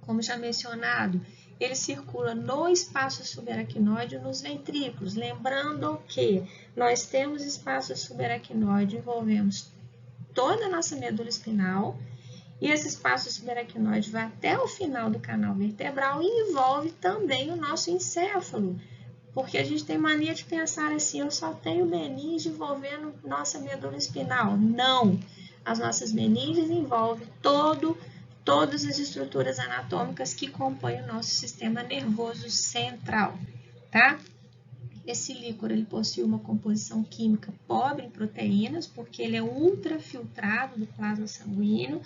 Como já mencionado, ele circula no espaço subaracnoide e nos ventrículos. Lembrando que nós temos espaço subaracnoide, envolvemos toda a nossa medula espinal, e esse espaço subaracnoide vai até o final do canal vertebral e envolve também o nosso encéfalo. Porque a gente tem mania de pensar assim, eu só tenho meninge envolvendo nossa medula espinal. Não! As nossas meninges envolvem todas as estruturas anatômicas que compõem o nosso sistema nervoso central, tá? Esse líquor ele possui uma composição química pobre em proteínas, porque ele é ultrafiltrado do plasma sanguíneo,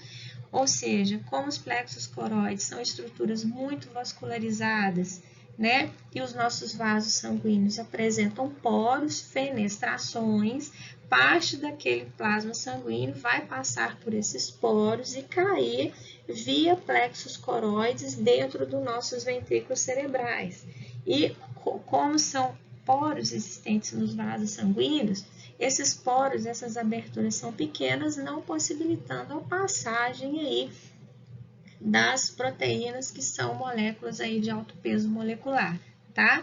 ou seja, como os plexos coroides são estruturas muito vascularizadas, né? E os nossos vasos sanguíneos apresentam poros, fenestrações, parte daquele plasma sanguíneo vai passar por esses poros e cair via plexos coroides dentro dos nossos ventrículos cerebrais. E como são poros existentes nos vasos sanguíneos, esses poros, essas aberturas são pequenas, não possibilitando a passagem aí das proteínas que são moléculas aí de alto peso molecular, tá?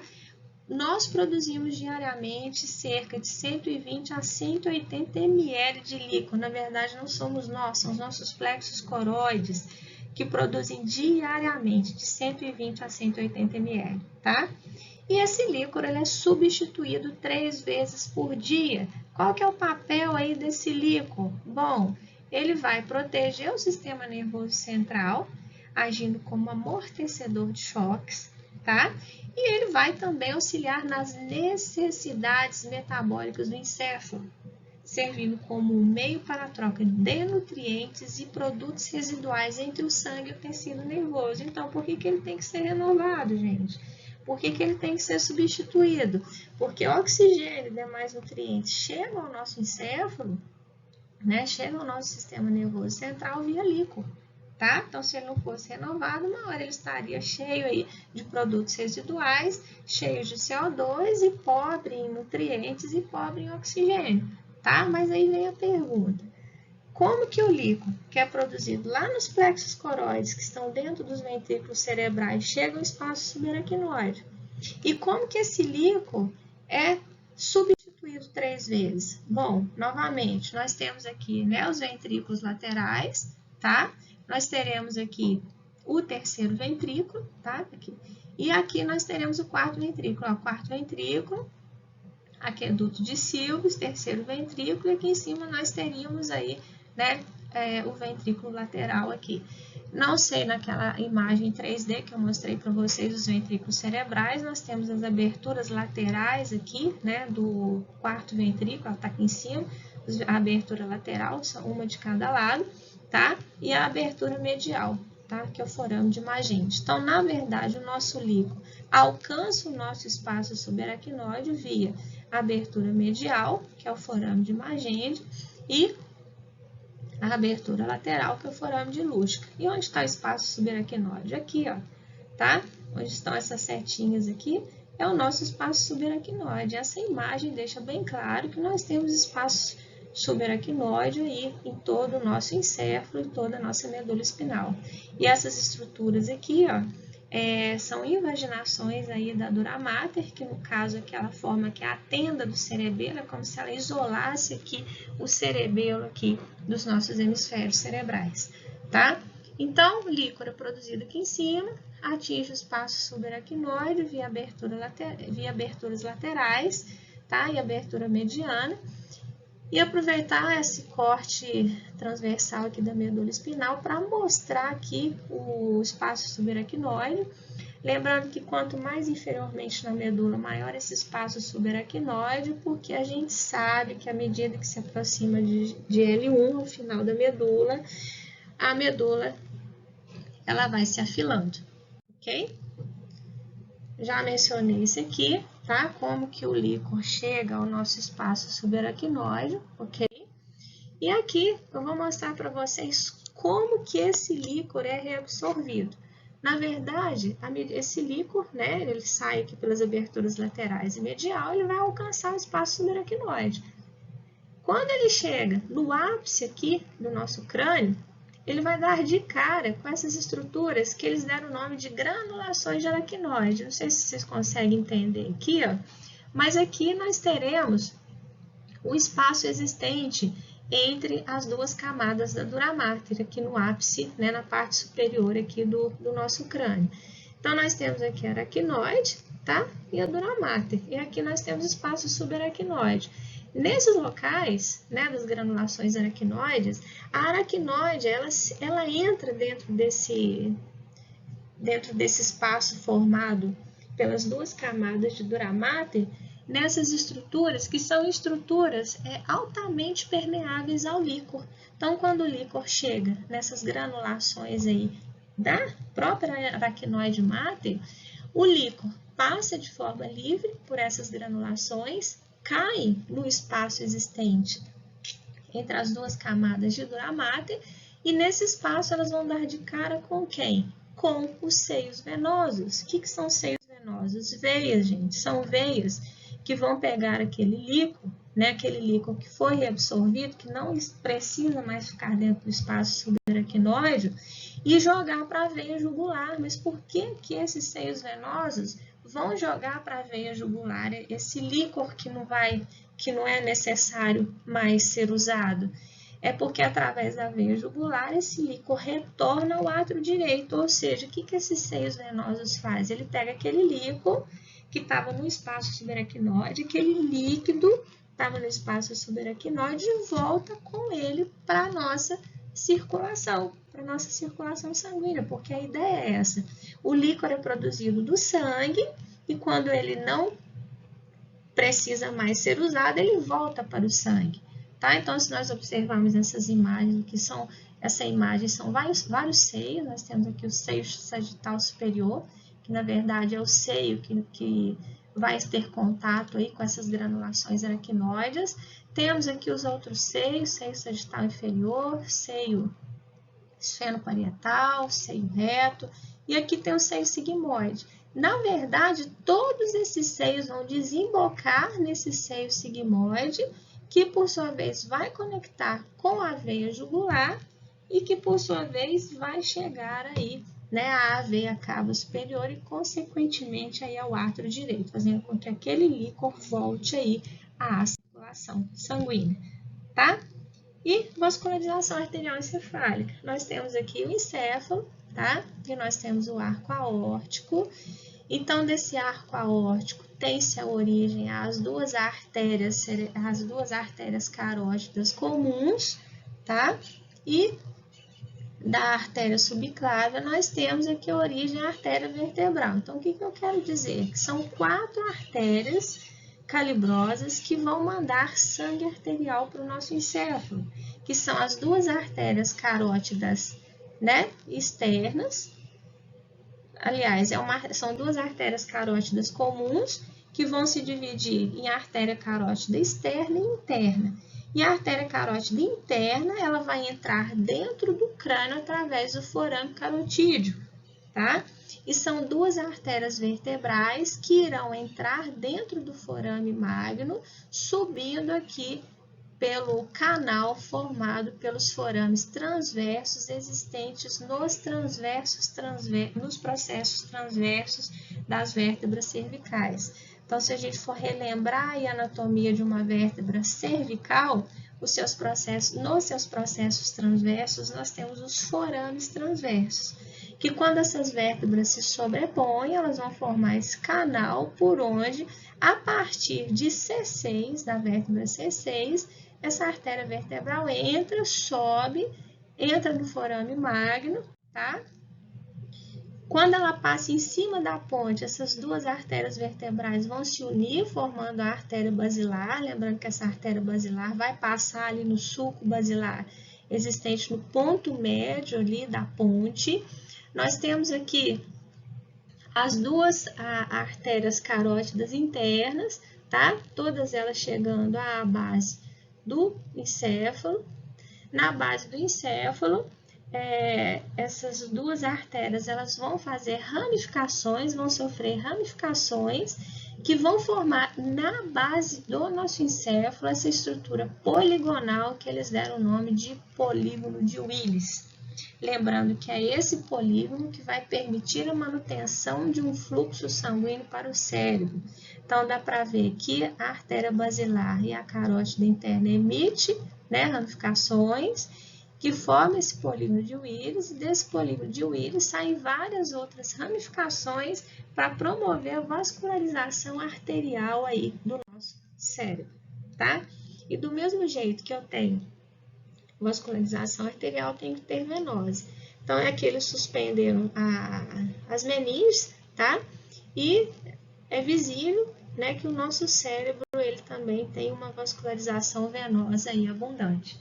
Nós produzimos diariamente cerca de 120 a 180 ml de líquor. Na verdade, não somos nós, são os nossos plexos coroides que produzem diariamente de 120 a 180 ml, tá? E esse líquor ele é substituído 3 vezes por dia. Qual que é o papel aí desse líquor? Bom, ele vai proteger o sistema nervoso central, agindo como amortecedor de choques, tá? E ele vai também auxiliar nas necessidades metabólicas do encéfalo, servindo como um meio para a troca de nutrientes e produtos residuais entre o sangue e o tecido nervoso. Então, por que ele tem que ser renovado, gente? Por que ele tem que ser substituído? Porque o oxigênio e demais nutrientes chegam ao nosso encéfalo, né? Chegam ao nosso sistema nervoso central via líquor, tá? Então, se ele não fosse renovado, uma hora ele estaria cheio aí de produtos residuais, cheio de CO2 e pobre em nutrientes e pobre em oxigênio, tá? Mas aí vem a pergunta. Como que o líquor, que é produzido lá nos plexos coroides, que estão dentro dos ventrículos cerebrais, chega ao espaço subaracnoide? E como que esse líquor é substituído 3 vezes? Bom, novamente, nós temos aqui, né, os ventrículos laterais, tá? Nós teremos aqui o terceiro ventrículo, tá? Aqui. E aqui nós teremos o quarto ventrículo. Ó, quarto ventrículo, aqueduto de Silves, terceiro ventrículo, e aqui em cima nós teríamos aí, né, o ventrículo lateral aqui. Não sei, naquela imagem 3D que eu mostrei para vocês, os ventrículos cerebrais, nós temos as aberturas laterais aqui, né, do quarto ventrículo, ela está aqui em cima, a abertura lateral, uma de cada lado, tá? E a abertura medial, tá? Que é o forame de Magente. Então, na verdade, o nosso líquor alcança o nosso espaço subaracnoide via abertura medial, que é o forame de Magente, e a abertura lateral, que é o forame de Lusca. E onde está o espaço subaracnoide? Aqui, ó, tá? Onde estão essas setinhas aqui, é o nosso espaço subaracnoide. Essa imagem deixa bem claro que nós temos espaço subaracnoide aí em todo o nosso encéfalo e toda a nossa medula espinal. E essas estruturas aqui, ó, são invaginações aí da dura mater, que no caso aquela forma que é a tenda do cerebelo, é como se ela isolasse aqui o cerebelo aqui dos nossos hemisférios cerebrais, tá? Então, o líquor é produzido aqui em cima, atinge o espaço subaracnoide via aberturas laterais, tá? E abertura mediana. E aproveitar esse corte transversal aqui da medula espinal para mostrar aqui o espaço subaracnoide. Lembrando que quanto mais inferiormente na medula, maior esse espaço subaracnoide, porque a gente sabe que à medida que se aproxima de L1 ao final da medula, a medula ela vai se afilando, ok? Já mencionei isso aqui, tá? Como que o líquor chega ao nosso espaço subaracnoide, ok? E aqui eu vou mostrar para vocês como que esse líquor é reabsorvido. Na verdade, esse líquor, né, ele sai aqui pelas aberturas laterais e medial, ele vai alcançar o espaço subaracnoide. Quando ele chega no ápice aqui do nosso crânio, ele vai dar de cara com essas estruturas que eles deram o nome de granulações de aracnoide. Não sei se vocês conseguem entender aqui, ó, mas aqui nós teremos o espaço existente entre as duas camadas da dura mater, aqui no ápice, né, na parte superior aqui do nosso crânio. Então, nós temos aqui a aracnoide, tá? E a dura mater. E aqui nós temos espaço subaracnoide. Nesses locais, né, das granulações aracnoides, a aracnoide, ela entra dentro desse espaço formado pelas duas camadas de dura mater, nessas estruturas que são estruturas altamente permeáveis ao líquor. Então, quando o líquor chega nessas granulações aí da própria aracnoide mater, o líquor passa de forma livre por essas granulações, cai no espaço existente entre as duas camadas de dura mater, e nesse espaço elas vão dar de cara com quem? Com os seios venosos. O que são seios venosos? Veias, gente, são veias que vão pegar aquele líquor, né, aquele líquor que foi reabsorvido, que não precisa mais ficar dentro do espaço subaracnoide, e jogar para a veia jugular. Mas por que que esses seios venosos vão jogar para a veia jugular esse líquor que não é necessário mais ser usado? É porque através da veia jugular esse líquor retorna ao átrio direito, ou seja, o que que esses seios venosos fazem? Ele pega aquele líquor que estava no espaço subaracnoide, aquele líquido estava no espaço subaracnoide e volta com ele para a nossa circulação sanguínea, porque a ideia é essa. O líquor é produzido do sangue e quando ele não precisa mais ser usado, ele volta para o sangue, tá? Então, se nós observarmos essas imagens, essa imagem são vários seios, nós temos aqui o seio sagital superior, que na verdade é o seio que vai ter contato aí com essas granulações aracnoides. Temos aqui os outros seios, seio sagital inferior, seio esfenoparietal, seio reto, e aqui tem o seio sigmoide. Na verdade, todos esses seios vão desembocar nesse seio sigmoide, que por sua vez vai conectar com a veia jugular e que por sua vez vai chegar aí, né, à veia cava superior e consequentemente aí ao átrio direito, fazendo com que aquele líquor volte aí à circulação sanguínea, tá? E vascularização arterial encefálica. Nós temos aqui o encéfalo, tá? E nós temos o arco aórtico. Então, desse arco aórtico tem-se a origem às duas artérias carótidas comuns, tá? E da artéria subclávia, nós temos aqui a origem à artéria vertebral. Então, o que eu quero dizer? Que são 4 artérias calibrosas que vão mandar sangue arterial para o nosso encéfalo, que são as duas artérias carótidas, né, externas. Aliás, são duas artérias carótidas comuns que vão se dividir em artéria carótida externa e interna. E a artéria carótida interna, ela vai entrar dentro do crânio através do forame carotídeo, tá? E são duas artérias vertebrais que irão entrar dentro do forame magno, subindo aqui pelo canal formado pelos forames transversos existentes nos processos transversos das vértebras cervicais. Então, se a gente for relembrar a anatomia de uma vértebra cervical, nos seus processos transversos, nós temos os forames transversos, que quando essas vértebras se sobrepõem, elas vão formar esse canal por onde, a partir de C6, da vértebra C6, essa artéria vertebral entra, sobe, entra no forame magno, tá? Quando ela passa em cima da ponte, essas duas artérias vertebrais vão se unir, formando a artéria basilar. Lembrando que essa artéria basilar vai passar ali no sulco basilar, existente no ponto médio ali da ponte. Nós temos aqui as duas artérias carótidas internas, tá? Todas elas chegando à base do encéfalo. Na base do encéfalo, essas duas artérias elas vão fazer ramificações, vão sofrer ramificações que vão formar na base do nosso encéfalo essa estrutura poligonal que eles deram o nome de polígono de Willis. Lembrando que é esse polígono que vai permitir a manutenção de um fluxo sanguíneo para o cérebro. Então, dá para ver que a artéria basilar e a carótida interna emite, né, ramificações que formam esse polígono de Willis, e desse polígono de Willis saem várias outras ramificações para promover a vascularização arterial aí do nosso cérebro, tá? E do mesmo jeito que eu tenho vascularização arterial, tem que ter venose. Então, é que eles suspenderam as meninges, tá? E é visível, né, que o nosso cérebro, ele também tem uma vascularização venosa aí abundante.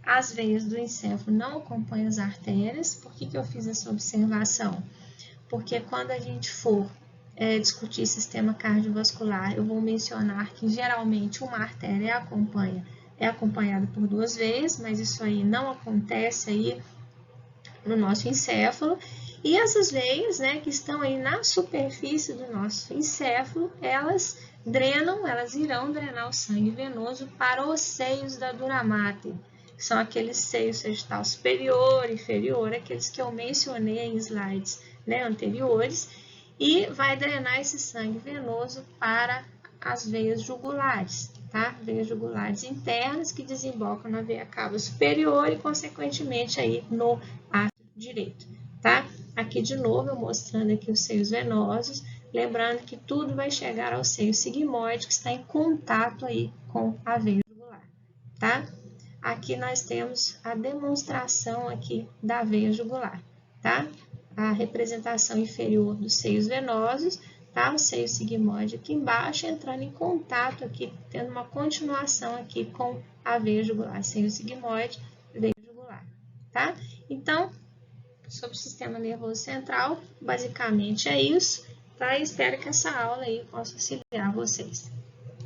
As veias do encéfalo não acompanham as artérias. Por que eu fiz essa observação? Porque quando a gente for discutir sistema cardiovascular, eu vou mencionar que geralmente uma artéria é acompanhada por duas veias, mas isso aí não acontece aí no nosso encéfalo. E essas veias, né, que estão aí na superfície do nosso encéfalo, elas irão drenar o sangue venoso para os seios da dura mater, que são aqueles seios sagital superior e inferior, aqueles que eu mencionei em slides, né, anteriores, e vai drenar esse sangue venoso para as veias jugulares, tá? Veias jugulares internas que desembocam na veia cava superior e, consequentemente, aí no átrio direito, tá? Aqui de novo eu mostrando aqui os seios venosos, lembrando que tudo vai chegar ao seio sigmoide, que está em contato aí com a veia jugular, tá? Aqui nós temos a demonstração aqui da veia jugular, tá? A representação inferior dos seios venosos, tá? O seio sigmoide aqui embaixo, entrando em contato aqui, tendo uma continuação aqui com a veia jugular, seio sigmoide, veia jugular, tá? Então, sobre o sistema nervoso central, basicamente é isso, tá? Espero que essa aula aí possa auxiliar vocês.